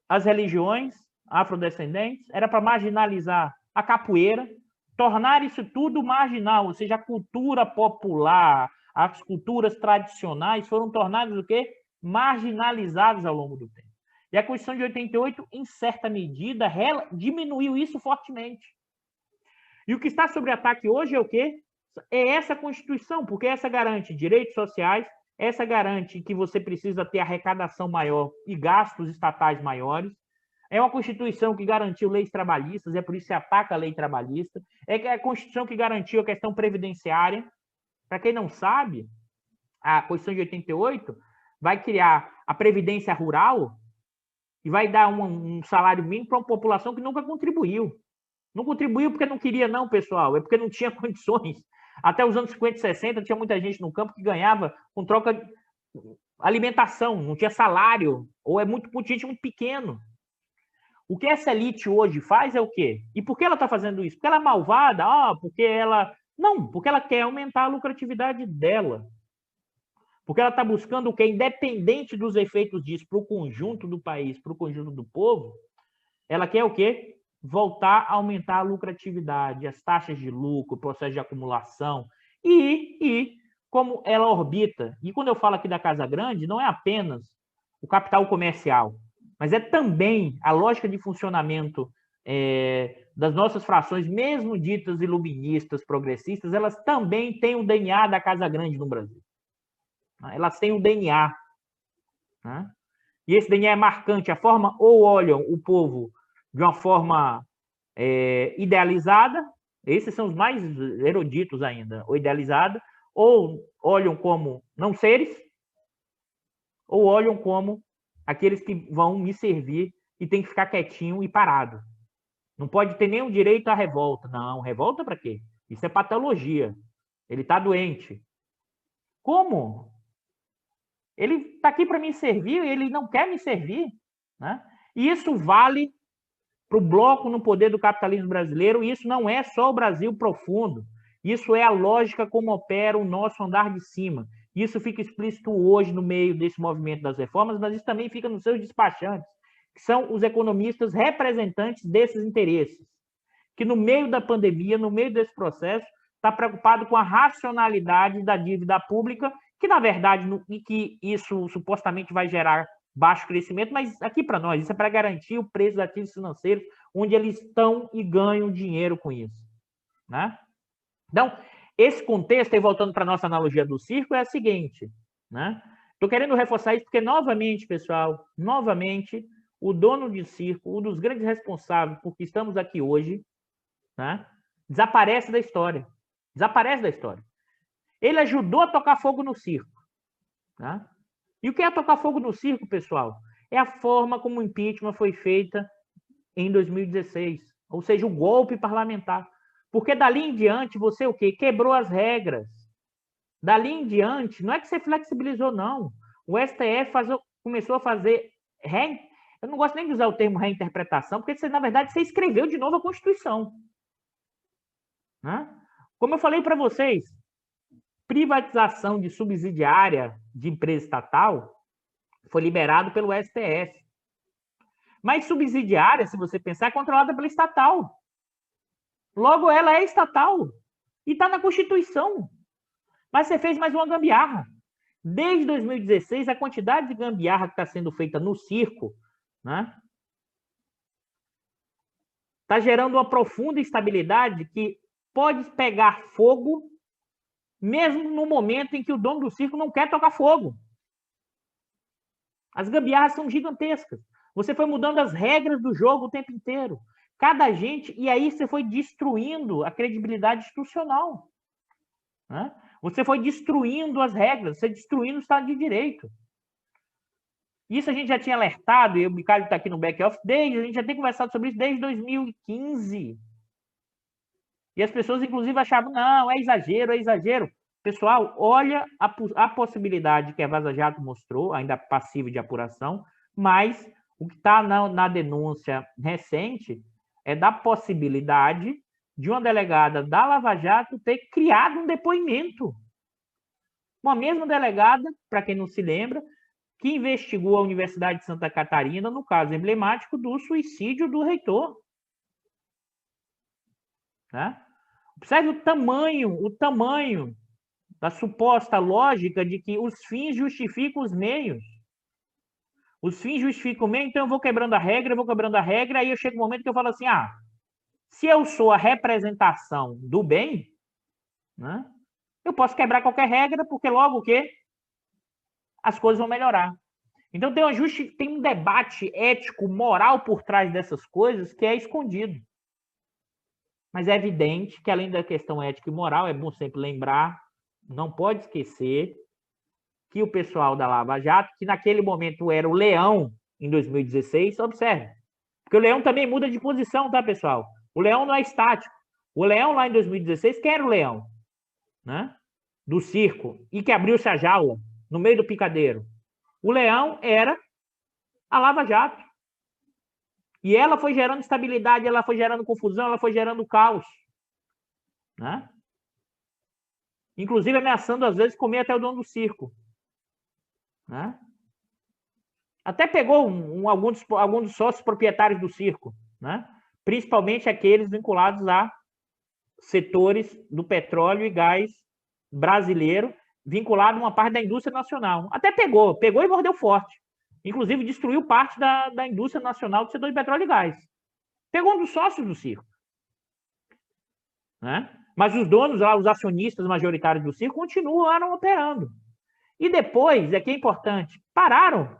as religiões afrodescendentes, era para marginalizar a capoeira, tornar isso tudo marginal, ou seja, a cultura popular, as culturas tradicionais foram tornadas o quê? Marginalizadas ao longo do tempo. E a Constituição de 88, em certa medida, diminuiu isso fortemente. E o que está sob ataque hoje é o quê? É essa Constituição, porque essa garante direitos sociais, essa garante que você precisa ter arrecadação maior e gastos estatais maiores. É uma Constituição que garantiu leis trabalhistas, é por isso que se ataca a lei trabalhista. É a Constituição que garantiu a questão previdenciária. Para quem não sabe, a Constituição de 88 vai criar a Previdência Rural e vai dar um salário mínimo para uma população que nunca contribuiu. Não contribuiu porque não queria, não, pessoal. É porque não tinha condições. Até os anos 50 e 60, tinha muita gente no campo que ganhava com troca de alimentação, não tinha salário, ou é muito gente muito pequeno. O que essa elite hoje faz é o quê? E por que ela está fazendo isso? Porque ela é malvada? Porque ela... Não, porque ela quer aumentar a lucratividade dela. Porque ela está buscando o quê? Independente dos efeitos disso para o conjunto do país, para o conjunto do povo, ela quer o quê? Voltar a aumentar a lucratividade, as taxas de lucro, o processo de acumulação e como ela orbita. E quando eu falo aqui da Casa Grande, não é apenas o capital comercial, mas é também a lógica de funcionamento das nossas frações, mesmo ditas iluministas, progressistas, elas também têm o DNA da Casa Grande no Brasil. Elas têm o DNA. Né? E esse DNA é marcante. A forma ou olham o povo de uma forma idealizada, esses são os mais eruditos ainda, ou idealizada, ou olham como não seres, ou olham como aqueles que vão me servir e tem que ficar quietinho e parado. Não pode ter nenhum direito à revolta. Não, revolta para quê? Isso é patologia. Ele está doente. Como? Ele está aqui para me servir, ele não quer me servir. Né? E isso vale para o bloco no poder do capitalismo brasileiro, e isso não é só o Brasil profundo. Isso é a lógica como opera o nosso andar de cima. Isso fica explícito hoje no meio desse movimento das reformas, mas isso também fica nos seus despachantes, que são os economistas representantes desses interesses, que no meio da pandemia, no meio desse processo, está preocupado com a racionalidade da dívida pública, que na verdade, e que isso supostamente vai gerar baixo crescimento, mas aqui para nós, isso é para garantir o preço dos ativos financeiros, onde eles estão e ganham dinheiro com isso, né? Então, esse contexto, aí voltando para a nossa analogia do circo, é a seguinte, né? Estou querendo reforçar isso porque, novamente, pessoal, novamente, o dono de circo, um dos grandes responsáveis por que estamos aqui hoje, né, desaparece da história. Desaparece da história. Ele ajudou a tocar fogo no circo. Né? E o que é tocar fogo no circo, pessoal? É a forma como o impeachment foi feita em 2016, ou seja, o golpe parlamentar. Porque dali em diante você o quê? Quebrou as regras. Dali em diante, não é que você flexibilizou, não. O STF começou a fazer... Eu não gosto nem de usar o termo reinterpretação, porque você, na verdade, você escreveu de novo a Constituição. Né? Como eu falei para vocês, privatização de subsidiária de empresa estatal foi liberado pelo STF. Mas subsidiária, se você pensar, é controlada pela estatal. Logo, ela é estatal. E está na Constituição. Mas você fez mais uma gambiarra. Desde 2016, a quantidade de gambiarra que está sendo feita no circo, né, está gerando uma profunda instabilidade que pode pegar fogo mesmo no momento em que o dono do circo não quer tocar fogo. As gambiarras são gigantescas. Você foi mudando as regras do jogo o tempo inteiro. Cada agente, e aí você foi destruindo a credibilidade institucional. Né? Você foi destruindo as regras, você destruindo o Estado de Direito. Isso a gente já tinha alertado, e o Ricardo está aqui no back-office, a gente já tem conversado sobre isso desde 2015. E as pessoas, inclusive, achavam, não, é exagero, é exagero. Pessoal, olha a possibilidade que a Vaza Jato mostrou, ainda passiva de apuração, mas o que está na denúncia recente é da possibilidade de uma delegada da Lava Jato ter criado um depoimento. Uma mesma delegada, para quem não se lembra, que investigou a Universidade de Santa Catarina no caso emblemático do suicídio do reitor. Né? Observe o tamanho da suposta lógica de que os fins justificam os meios. Os fins justificam o meio, então eu vou quebrando a regra, aí eu chego um momento que eu falo assim, se eu sou a representação do bem, né, eu posso quebrar qualquer regra, porque logo o quê? As coisas vão melhorar. Então tem um debate ético, moral por trás dessas coisas que é escondido. Mas é evidente que, além da questão ética e moral, é bom sempre lembrar, não pode esquecer que o pessoal da Lava Jato, que naquele momento era o Leão, em 2016, observe, porque o Leão também muda de posição, tá, pessoal? O Leão não é estático. O Leão, lá em 2016, quem era o Leão? Né? Do circo, e que abriu-se a jaula, no meio do picadeiro. O Leão era a Lava Jato. E ela foi gerando instabilidade, ela foi gerando confusão, ela foi gerando caos. Né? Inclusive ameaçando, às vezes, comer até o dono do circo. Né? Até pegou alguns dos sócios proprietários do circo, né? Principalmente aqueles vinculados a setores do petróleo e gás brasileiro, vinculado a uma parte da indústria nacional. Até pegou e mordeu forte. Inclusive, destruiu parte da indústria nacional do setor de petróleo e gás. Pegou um dos sócios do circo. Né? Mas os donos, os acionistas majoritários do circo, continuaram operando. E depois, aqui é importante, pararam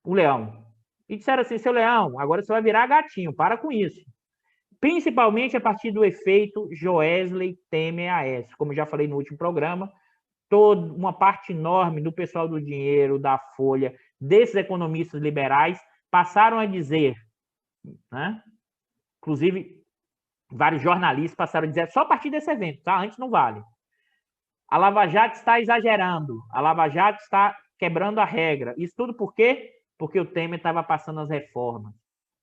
o Leão. E disseram assim, seu Leão, agora você vai virar gatinho, para com isso. Principalmente a partir do efeito Joesley Temer Aécio. Como já falei no último programa, uma parte enorme do pessoal do dinheiro, da Folha, desses economistas liberais, passaram a dizer, né? Inclusive, vários jornalistas passaram a dizer, só a partir desse evento, tá? Antes não vale. A Lava Jato está exagerando, a Lava Jato está quebrando a regra. Isso tudo por quê? Porque o Temer estava passando as reformas,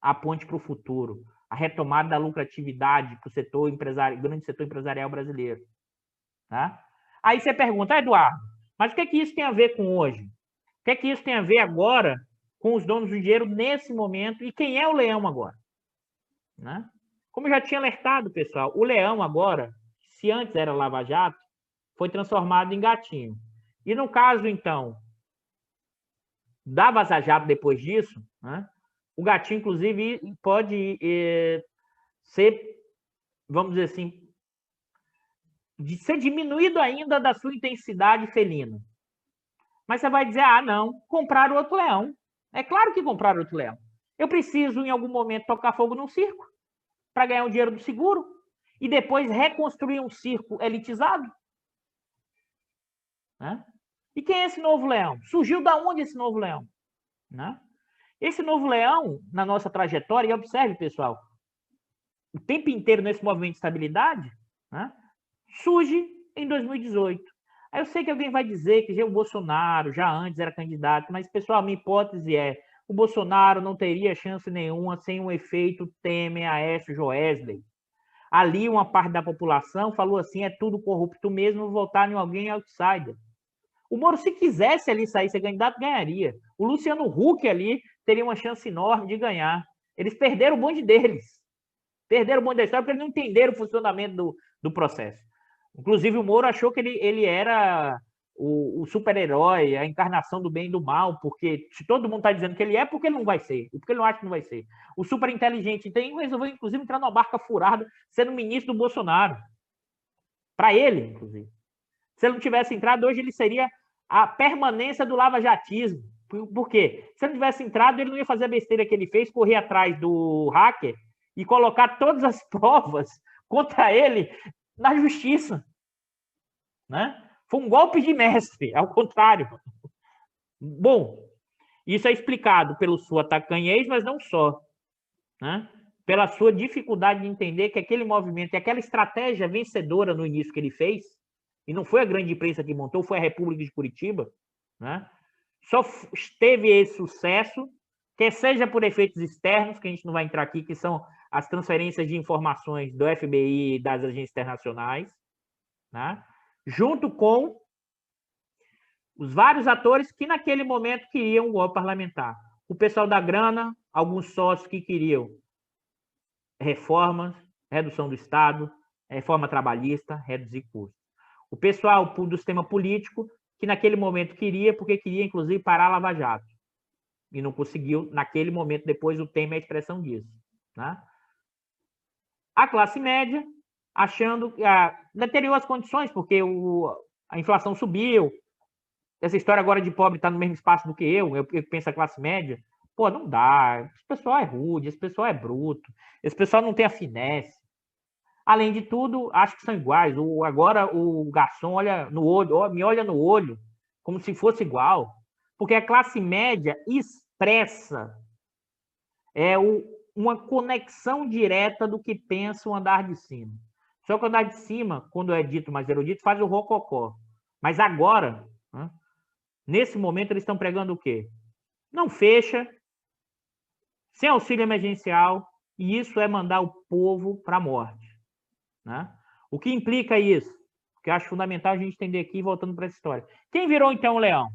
a ponte para o futuro, a retomada da lucratividade para o setor empresarial, grande setor empresarial brasileiro. Tá? Aí você pergunta, Eduardo, mas o que é que isso tem a ver com hoje? O que é que isso tem a ver agora com os donos do dinheiro nesse momento? E quem é o leão agora? Né? Como eu já tinha alertado, pessoal, o leão agora, se antes era Lava Jato, foi transformado em gatinho. E no caso, então, da Vaza Jato depois disso, né, o gatinho, inclusive, pode ser, vamos dizer assim, de ser diminuído ainda da sua intensidade felina. Mas você vai dizer, ah, não, comprar outro leão. É claro que comprar outro leão. Eu preciso, em algum momento, tocar fogo num circo para ganhar o dinheiro do seguro e depois reconstruir um circo elitizado. Né? E quem é esse novo leão? Surgiu da onde esse novo leão? Né? Esse novo leão, na nossa trajetória, e observe, pessoal, o tempo inteiro nesse movimento de estabilidade, né, surge em 2018. Aí eu sei que alguém vai dizer que já o Bolsonaro já antes era candidato, mas, pessoal, a minha hipótese é o Bolsonaro não teria chance nenhuma sem um efeito Temer, Aécio, Joesley. Ali uma parte da população falou assim, é tudo corrupto mesmo, vou votar em alguém outsider. O Moro, se quisesse ali sair ser candidato, ganharia. O Luciano Huck ali teria uma chance enorme de ganhar. Eles perderam o bonde deles. Perderam o bonde da história porque eles não entenderam o funcionamento do processo. Inclusive, o Moro achou que ele era o super-herói, a encarnação do bem e do mal, porque se todo mundo está dizendo que ele é, porque ele não vai ser, porque ele não acha que não vai ser. O super inteligente então, resolveu, inclusive, entrar numa barca furada, sendo ministro do Bolsonaro. Para ele, inclusive. Se ele não tivesse entrado, hoje ele seria a permanência do lava-jatismo. Por quê? Se ele não tivesse entrado, ele não ia fazer a besteira que ele fez, correr atrás do hacker e colocar todas as provas contra ele na justiça. Né? Foi um golpe de mestre, ao contrário. Bom, isso é explicado pelo sua tacanhez, mas não só. Né? Pela sua dificuldade de entender que aquele movimento e aquela estratégia vencedora no início que ele fez, e não foi a grande imprensa que montou, foi a República de Curitiba, né? Só teve esse sucesso, quer seja por efeitos externos, que a gente não vai entrar aqui, que são as transferências de informações do FBI e das agências internacionais, né? Junto com os vários atores que naquele momento queriam um golpe parlamentar. O pessoal da grana, alguns sócios que queriam reformas, redução do Estado, reforma trabalhista, reduzir custos. O pessoal do sistema político, que naquele momento queria, porque queria, inclusive, parar a Lava Jato. E não conseguiu, naquele momento, depois o Temer é a expressão disso. Né? A classe média, achando que deteriorou as condições, porque a inflação subiu. Essa história agora de pobre está no mesmo espaço do que eu penso a classe média. Pô, não dá. Esse pessoal é rude, esse pessoal é bruto, esse pessoal não tem a finesse. Além de tudo, acho que são iguais. Agora o garçom olha no olho, me olha no olho, como se fosse igual. Porque a classe média expressa uma conexão direta do que pensa o andar de cima. Só que o andar de cima, quando é dito mais erudito, faz o rococó. Mas agora, né, nesse momento, eles estão pregando o quê? Não fecha, sem auxílio emergencial, e isso é mandar o povo para a morte. Né? O que implica isso? Que eu acho fundamental a gente entender aqui, voltando para essa história. Quem virou, então, o leão?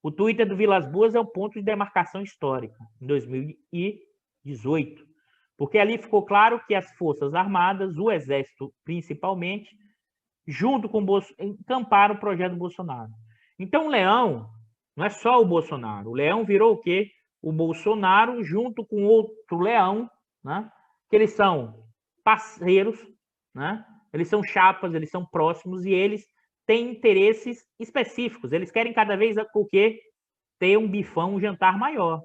O Twitter do Vilas Boas é o ponto de demarcação histórica, em 2018. Porque ali ficou claro que as Forças Armadas, o Exército principalmente, junto com o Bolsonaro, encamparam o projeto do Bolsonaro. Então, o leão não é só o Bolsonaro. O leão virou o quê? O Bolsonaro junto com outro leão, né? Que eles são parceiros, né? Eles são chapas, eles são próximos e eles têm interesses específicos. Eles querem cada vez o quê? Ter um bifão, um jantar maior.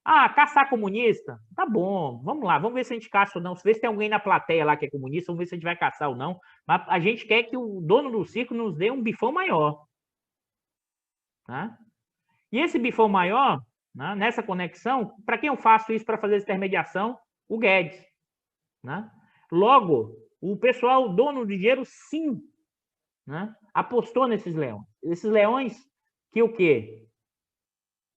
Ah, caçar comunista? Tá bom, vamos lá, vamos ver se a gente caça ou não. Ver se tem alguém na plateia lá que é comunista, vamos ver se a gente vai caçar ou não. Mas a gente quer que o dono do circo nos dê um bifão maior. Tá? E esse bifão maior, né, nessa conexão, para quem eu faço isso para fazer essa intermediação? O Guedes. Né? Logo, o pessoal, o dono de dinheiro, sim, né, apostou nesses leões. Esses leões que o quê?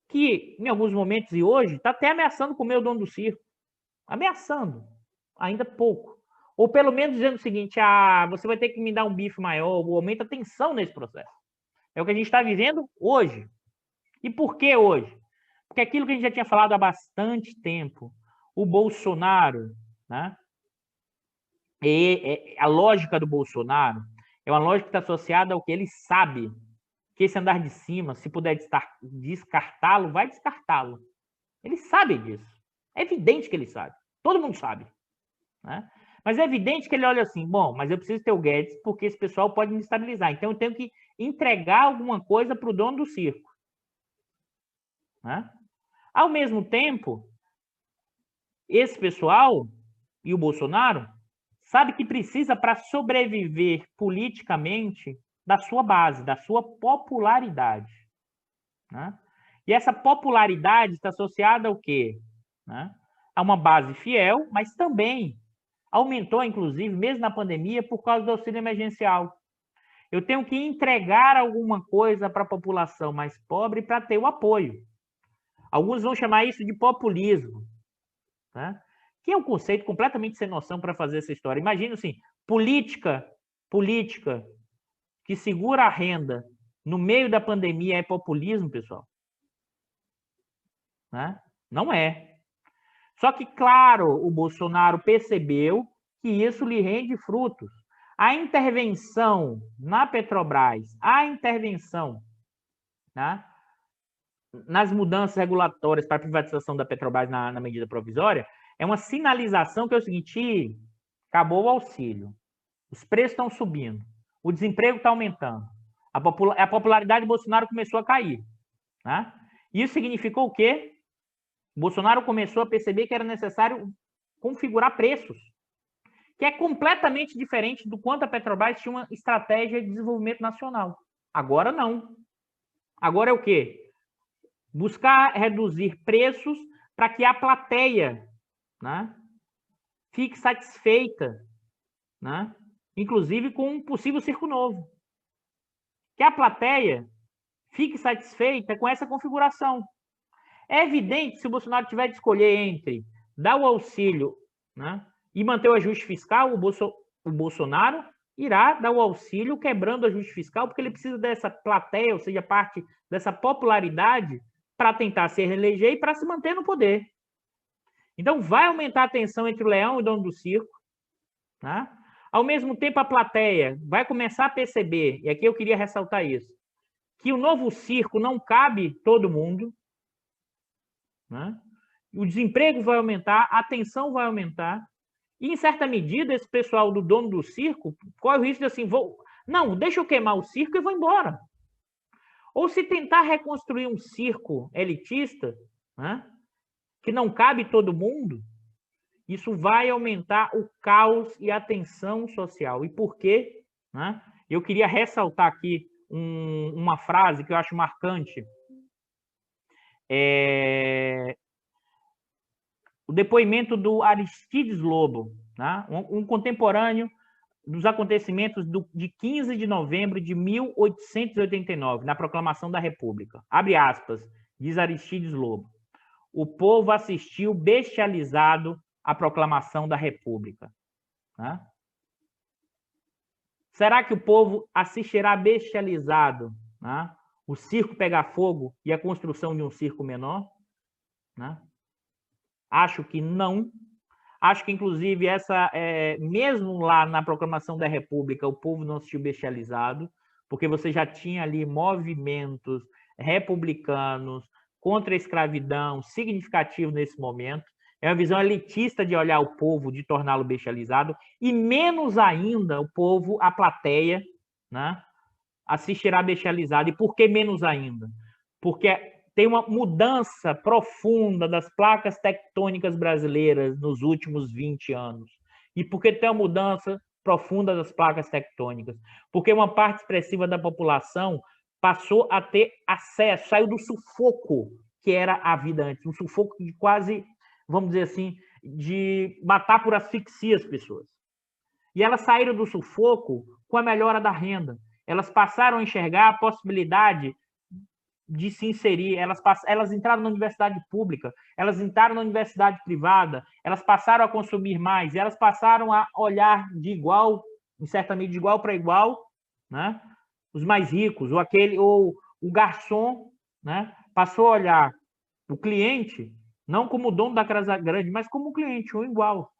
Que, em alguns momentos e hoje, está até ameaçando comer o dono do circo. Ameaçando. Ainda pouco. Ou pelo menos dizendo o seguinte, você vai ter que me dar um bife maior, ou aumenta a tensão nesse processo. É o que a gente está vivendo hoje. E por que hoje? Porque aquilo que a gente já tinha falado há bastante tempo, o Bolsonaro, né? E a lógica do Bolsonaro é uma lógica que está associada ao que ele sabe, que esse andar de cima, se puder descartá-lo, vai descartá-lo. Ele sabe disso. É evidente que ele sabe. Todo mundo sabe. Né? Mas é evidente que ele olha assim, bom, mas eu preciso ter o Guedes porque esse pessoal pode me estabilizar. Então eu tenho que entregar alguma coisa para o dono do circo. Né? Ao mesmo tempo, esse pessoal e o Bolsonaro sabe que precisa, para sobreviver politicamente, da sua base, da sua popularidade. Né? E essa popularidade está associada ao quê? Né? A uma base fiel, mas também aumentou, inclusive, mesmo na pandemia, por causa do auxílio emergencial. Eu tenho que entregar alguma coisa para a população mais pobre para ter o apoio. Alguns vão chamar isso de populismo, né? Que é um conceito completamente sem noção para fazer essa história. Imagina assim, política que segura a renda no meio da pandemia é populismo, pessoal? Né? Não é. Só que, claro, o Bolsonaro percebeu que isso lhe rende frutos. A intervenção na Petrobras, a intervenção, né, nas mudanças regulatórias para a privatização da Petrobras na medida provisória, é uma sinalização que é o seguinte: acabou o auxílio, os preços estão subindo, o desemprego está aumentando, a popularidade do Bolsonaro começou a cair. Né? Isso significou o quê? O Bolsonaro começou a perceber que era necessário configurar preços, que é completamente diferente do quanto a Petrobras tinha uma estratégia de desenvolvimento nacional. Agora não. Agora é o quê? Buscar reduzir preços para que a plateia, né, fique satisfeita, né, inclusive com um possível circo novo. Que a plateia fique satisfeita com essa configuração. É evidente que se o Bolsonaro tiver de escolher entre dar o auxílio, né, e manter o ajuste fiscal, o Bolsonaro irá dar o auxílio quebrando o ajuste fiscal, porque ele precisa dessa plateia, ou seja, parte dessa popularidade para tentar se reeleger e para se manter no poder. Então, vai aumentar a tensão entre o leão e o dono do circo. Né? Ao mesmo tempo, a plateia vai começar a perceber, e aqui eu queria ressaltar isso, que o novo circo não cabe todo mundo. Né? O desemprego vai aumentar, a tensão vai aumentar, e, em certa medida, esse pessoal do dono do circo corre o risco de assim, não, deixa eu queimar o circo e vou embora. Ou se tentar reconstruir um circo elitista, né, que não cabe todo mundo, isso vai aumentar o caos e a tensão social. E por quê? Né? Eu queria ressaltar aqui uma frase que eu acho marcante. O depoimento do Aristides Lobo, né? um contemporâneo dos acontecimentos de 15 de novembro de 1889, na Proclamação da República. Abre aspas, diz Aristides Lobo. O povo assistiu bestializado à proclamação da República. Né? Será que o povo assistirá bestializado, né, o circo pegar fogo e a construção de um circo menor? Né? Acho que não. Acho que, inclusive, mesmo lá na proclamação da República, o povo não assistiu bestializado, porque você já tinha ali movimentos republicanos contra a escravidão significativos nesse momento. É uma visão elitista de olhar o povo, de torná-lo bestializado, e menos ainda o povo, a plateia, né, assistirá bestializado. E por que menos ainda? Porque tem uma mudança profunda das placas tectônicas brasileiras nos últimos 20 anos. E por que tem uma mudança profunda das placas tectônicas? Porque uma parte expressiva da população passou a ter acesso, saiu do sufoco que era a vida antes, um sufoco de quase, vamos dizer assim, de matar por asfixia as pessoas. E elas saíram do sufoco com a melhora da renda. Elas passaram a enxergar a possibilidade de se inserir, elas entraram na universidade pública, elas entraram na universidade privada, elas passaram a consumir mais, elas passaram a olhar de igual, em certa medida, de igual para igual, né? Os mais ricos, ou o garçom, né? Passou a olhar o cliente não como dono da casa grande, mas como cliente, um igual.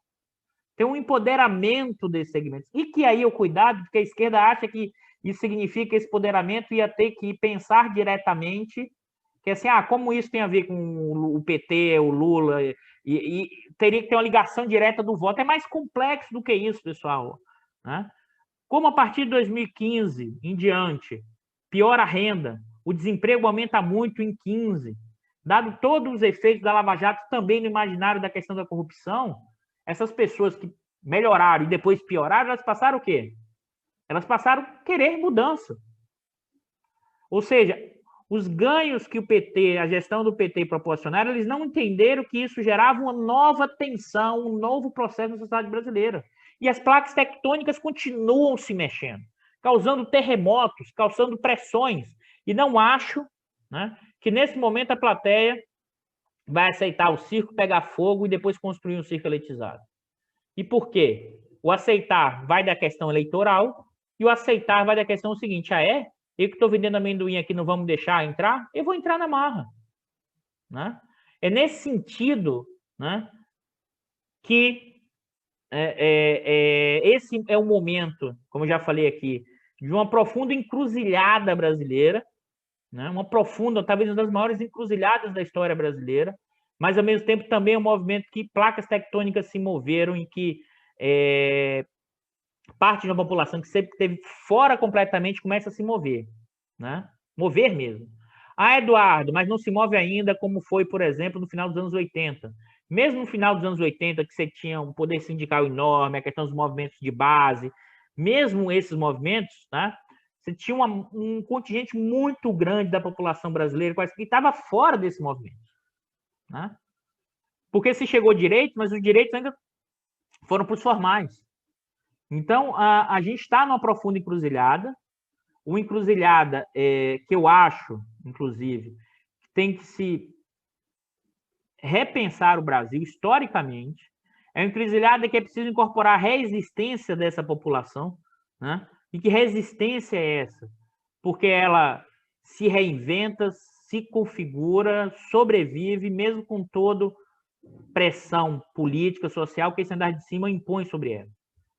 Tem um empoderamento desses segmentos. E que aí o cuidado, porque a esquerda acha que isso significa que esse empoderamento ia ter que pensar diretamente, que assim, como isso tem a ver com o PT, o Lula, e teria que ter uma ligação direta do voto. É mais complexo do que isso, pessoal. Né? Como a partir de 2015 em diante, piora a renda, o desemprego aumenta muito em 15, dado todos os efeitos da Lava Jato também no imaginário da questão da corrupção, essas pessoas que melhoraram e depois pioraram, elas passaram o quê? Elas passaram a querer mudança. Ou seja, os ganhos que o PT, a gestão do PT proporcionaram, eles não entenderam que isso gerava uma nova tensão, um novo processo na sociedade brasileira. E as placas tectônicas continuam se mexendo, causando terremotos, causando pressões. E não acho, né, que nesse momento a plateia vai aceitar o circo pegar fogo e depois construir um circo elitizado. E por quê? O aceitar vai da questão eleitoral e o aceitar vai da questão seguinte: eu que estou vendendo amendoim aqui, não vamos deixar entrar? Eu vou entrar na marra. Né? É nesse sentido, né, que esse é o momento, como eu já falei aqui, de uma profunda encruzilhada brasileira, né? Uma profunda, talvez uma das maiores encruzilhadas da história brasileira, mas ao mesmo tempo também é um movimento que placas tectônicas se moveram e que parte de uma população que sempre esteve fora completamente começa a se mover, né? Mover mesmo. Eduardo, mas não se move ainda como foi, por exemplo, no final dos anos 80. Mesmo no final dos anos 80, que você tinha um poder sindical enorme, a questão dos movimentos de base, mesmo esses movimentos, tá? Você tinha um contingente muito grande da população brasileira que estava fora desse movimento. Né? Porque se chegou direito, mas os direitos ainda foram para os formais. Então, a gente está numa profunda encruzilhada, uma encruzilhada que eu acho, inclusive, que tem que se repensar o Brasil historicamente. É uma encruzilhada que é preciso incorporar a resistência dessa população, né? E que resistência é essa? Porque ela se reinventa, se configura, sobrevive, mesmo com toda pressão política, social que esse andar de cima impõe sobre ela.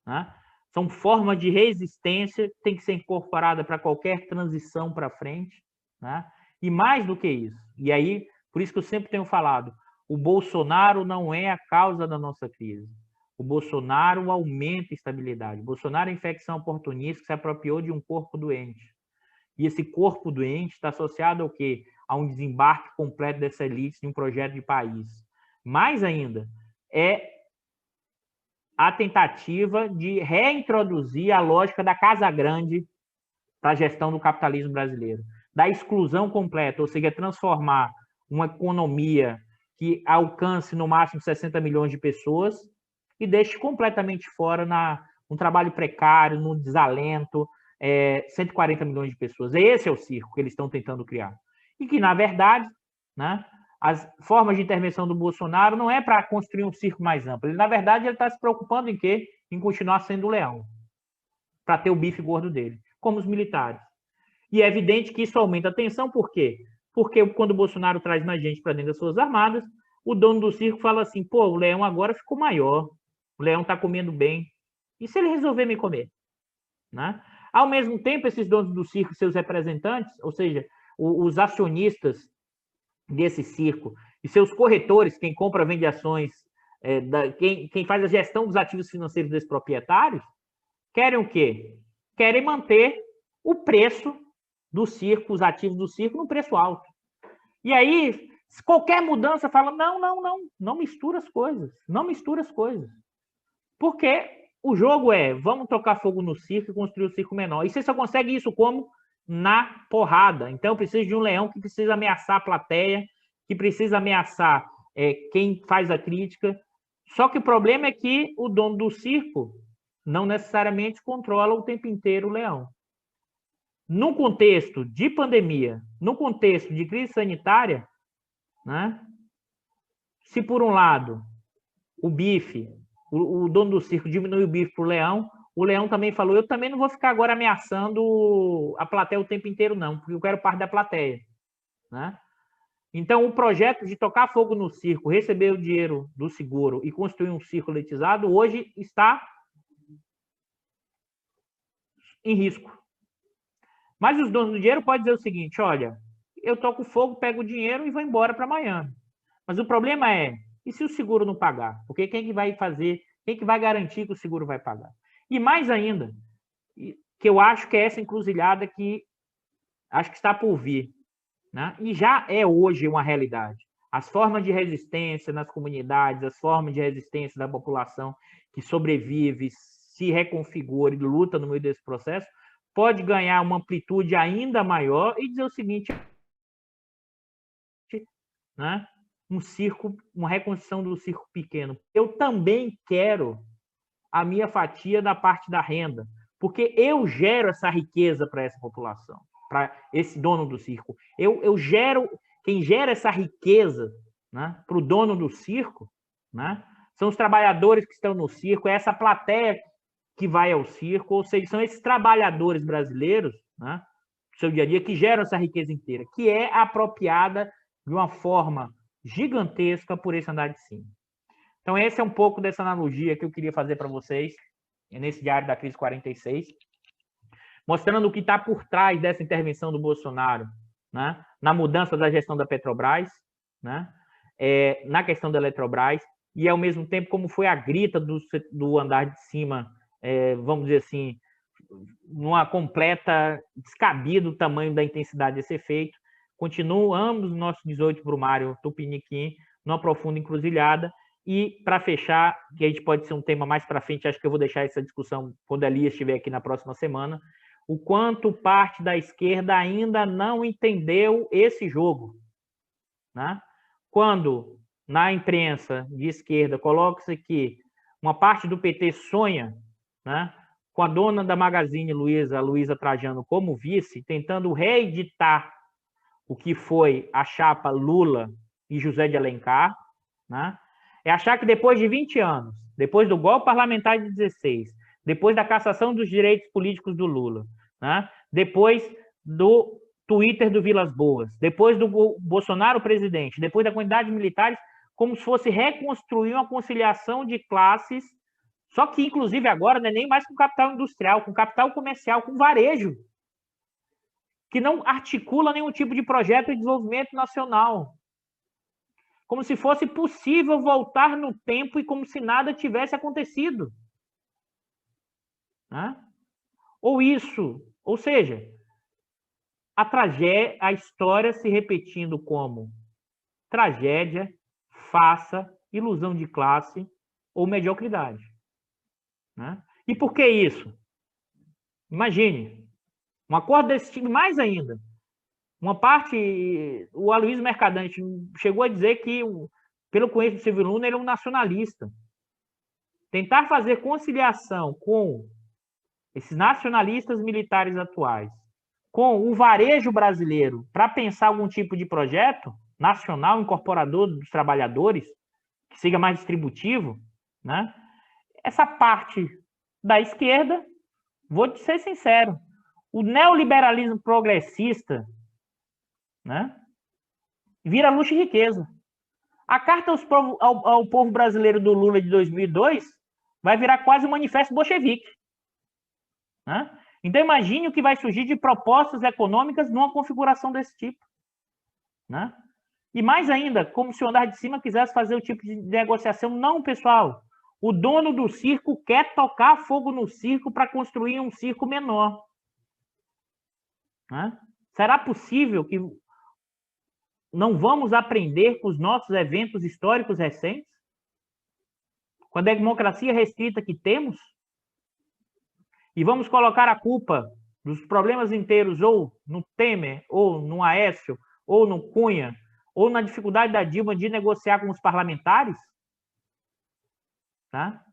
Né? São formas de resistência que tem que ser incorporada para qualquer transição para frente. Né? E mais do que isso, e aí, por isso que eu sempre tenho falado, o Bolsonaro não é a causa da nossa crise. O Bolsonaro aumenta a estabilidade. O Bolsonaro é a infecção oportunista que se apropriou de um corpo doente. E esse corpo doente está associado ao quê? A um desembarque completo dessa elite de um projeto de país. Mais ainda, é a tentativa de reintroduzir a lógica da casa grande para a gestão do capitalismo brasileiro, da exclusão completa, ou seja, transformar uma economia que alcance no máximo 60 milhões de pessoas e deixe completamente fora um trabalho precário, no desalento, 140 milhões de pessoas. Esse é o circo que eles estão tentando criar. E que, na verdade, né, as formas de intervenção do Bolsonaro não é para construir um circo mais amplo. Ele, na verdade, ele está se preocupando em quê? Em continuar sendo o leão, para ter o bife gordo dele, como os militares. E é evidente que isso aumenta a tensão, por quê? Porque quando o Bolsonaro traz mais gente para dentro das suas armadas, o dono do circo fala assim, pô, o leão agora ficou maior, o leão está comendo bem, e se ele resolver me comer? Né? Ao mesmo tempo, esses donos do circo, seus representantes, ou seja, os acionistas desse circo e seus corretores, quem compra, vende ações, quem faz a gestão dos ativos financeiros desses proprietários, querem o quê? Querem manter o preço do circo, os ativos do circo, no preço alto. E aí, qualquer mudança fala, não mistura as coisas, não mistura as coisas. Porque o jogo vamos tocar fogo no circo e construir um circo menor. E você só consegue isso como? Na porrada. Então, precisa de um leão que precisa ameaçar a plateia, que precisa ameaçar quem faz a crítica. Só que o problema é que o dono do circo não necessariamente controla o tempo inteiro o leão. num contexto de pandemia, num contexto de crise sanitária, né? Se por um lado o bife, o dono do circo diminui o bife para o leão também falou, eu também não vou ficar agora ameaçando a plateia o tempo inteiro não, porque eu quero parte da plateia, né? Então, o projeto de tocar fogo no circo, receber o dinheiro do seguro e construir um circo elitizado, hoje está em risco. Mas os donos do dinheiro podem dizer o seguinte, olha, eu toco fogo, pego o dinheiro e vou embora para Miami. Mas o problema é, e se o seguro não pagar? Porque quem que vai fazer, quem que vai garantir que o seguro vai pagar? E mais ainda, que eu acho que é essa encruzilhada que acho que está por vir, né? E já é hoje uma realidade. As formas de resistência nas comunidades, as formas de resistência da população que sobrevive, se reconfigura e luta no meio desse processo, pode ganhar uma amplitude ainda maior e dizer o seguinte, né? Um circo, uma reconstrução do circo pequeno. Eu também quero a minha fatia da parte da renda, porque eu gero essa riqueza para essa população, para esse dono do circo. Eu gero, quem gera essa riqueza, né, para o dono do circo, né, são os trabalhadores que estão no circo, é essa plateia que vai ao circo, ou seja, são esses trabalhadores brasileiros, né, do seu dia a dia, que geram essa riqueza inteira, que é apropriada de uma forma gigantesca por esse andar de cima. Então, esse é um pouco dessa analogia que eu queria fazer para vocês, nesse Diário da Crise 46, mostrando o que está por trás dessa intervenção do Bolsonaro, né, na mudança da gestão da Petrobras, né, na questão da Eletrobras, e, ao mesmo tempo, como foi a grita do andar de cima, vamos dizer assim, numa completa descabido o tamanho da intensidade desse efeito. Continuamos no nosso 18 Brumário Tupiniquim, numa profunda encruzilhada. E, para fechar, que a gente pode ser um tema mais para frente, acho que eu vou deixar essa discussão quando a Lia estiver aqui na próxima semana, o quanto parte da esquerda ainda não entendeu esse jogo, né? Quando, na imprensa de esquerda, coloca-se que uma parte do PT sonha, né, com a dona da Magazine Luiza, a Luiza Trajano, como vice, tentando reeditar o que foi a chapa Lula e José de Alencar, né? É achar que depois de 20 anos, depois do golpe parlamentar de 16, depois da cassação dos direitos políticos do Lula, né, depois do Twitter do Vilas Boas, depois do Bolsonaro presidente, depois da quantidade de militares, como se fosse reconstruir uma conciliação de classes, só que, inclusive, agora não é nem mais com capital industrial, com capital comercial, com varejo, que não articula nenhum tipo de projeto de desenvolvimento nacional. Como se fosse possível voltar no tempo e como se nada tivesse acontecido. Né? Ou isso, ou seja, a história se repetindo como tragédia, farsa, ilusão de classe ou mediocridade. Né? E por que isso? Imagine, um acordo desse tipo, mais ainda. Uma parte, o Aloysio Mercadante chegou a dizer que, pelo conhecimento do Silvio Luna, ele é um nacionalista. Tentar fazer conciliação com esses nacionalistas militares atuais, com o varejo brasileiro, para pensar algum tipo de projeto nacional incorporador dos trabalhadores, que seja mais distributivo, né? Essa parte da esquerda, vou te ser sincero, o neoliberalismo progressista, né, vira luxo e riqueza. A carta ao povo brasileiro do Lula de 2002 vai virar quase um manifesto bolchevique. Né? Então, imagine o que vai surgir de propostas econômicas numa configuração desse tipo. Né? E mais ainda, como se o andar de cima quisesse fazer o tipo de negociação. Não, pessoal. O dono do circo quer tocar fogo no circo para construir um circo menor. Né? Será possível que não vamos aprender com os nossos eventos históricos recentes? Com a democracia restrita que temos? E vamos colocar a culpa dos problemas inteiros ou no Temer, ou no Aécio, ou no Cunha, ou na dificuldade da Dilma de negociar com os parlamentares? Tá?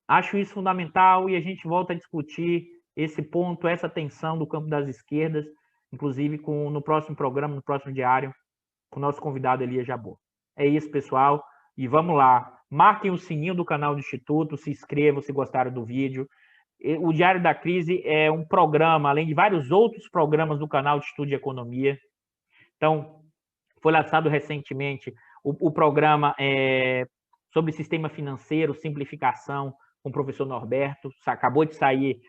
Acho isso fundamental e a gente volta a discutir esse ponto, essa tensão do campo das esquerdas, inclusive no próximo programa, no próximo diário, com o nosso convidado Elias Jabbour. É isso, pessoal. E vamos lá. Marquem o sininho do canal do Instituto, se inscrevam se gostaram do vídeo. O Diário da Crise é um programa, além de vários outros programas do canal de Estudo de Economia. Então, foi lançado recentemente o programa sobre sistema financeiro, simplificação, com o professor Norberto. Acabou de sair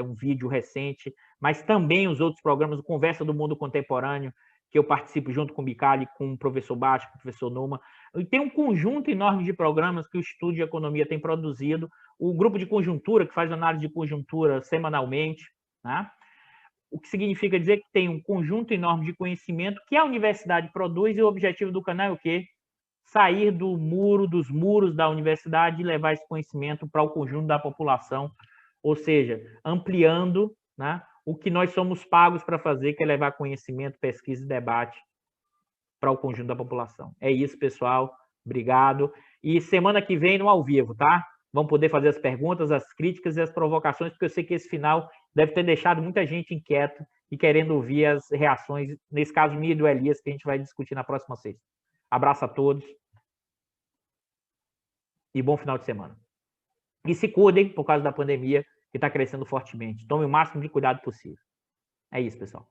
um vídeo recente, mas também os outros programas, o Conversa do Mundo Contemporâneo, que eu participo junto com o Bicalho, com o professor Baixo, com o professor Numa. E tem um conjunto enorme de programas que o Estudo de Economia tem produzido, o Grupo de Conjuntura, que faz análise de conjuntura semanalmente, né? O que significa dizer que tem um conjunto enorme de conhecimento que a universidade produz, e o objetivo do canal é o quê? Sair dos muros da universidade e levar esse conhecimento para o conjunto da população, ou seja, ampliando, né, o que nós somos pagos para fazer, que é levar conhecimento, pesquisa e debate para o conjunto da população. É isso, pessoal. Obrigado. E semana que vem no ao vivo, tá? Vão poder fazer as perguntas, as críticas e as provocações, porque eu sei que esse final deve ter deixado muita gente inquieta e querendo ouvir as reações, nesse caso, minha e do Elias, que a gente vai discutir na próxima sexta. Abraço a todos e bom final de semana. E se cuidem por causa da pandemia, que está crescendo fortemente. Tome o máximo de cuidado possível. É isso, pessoal.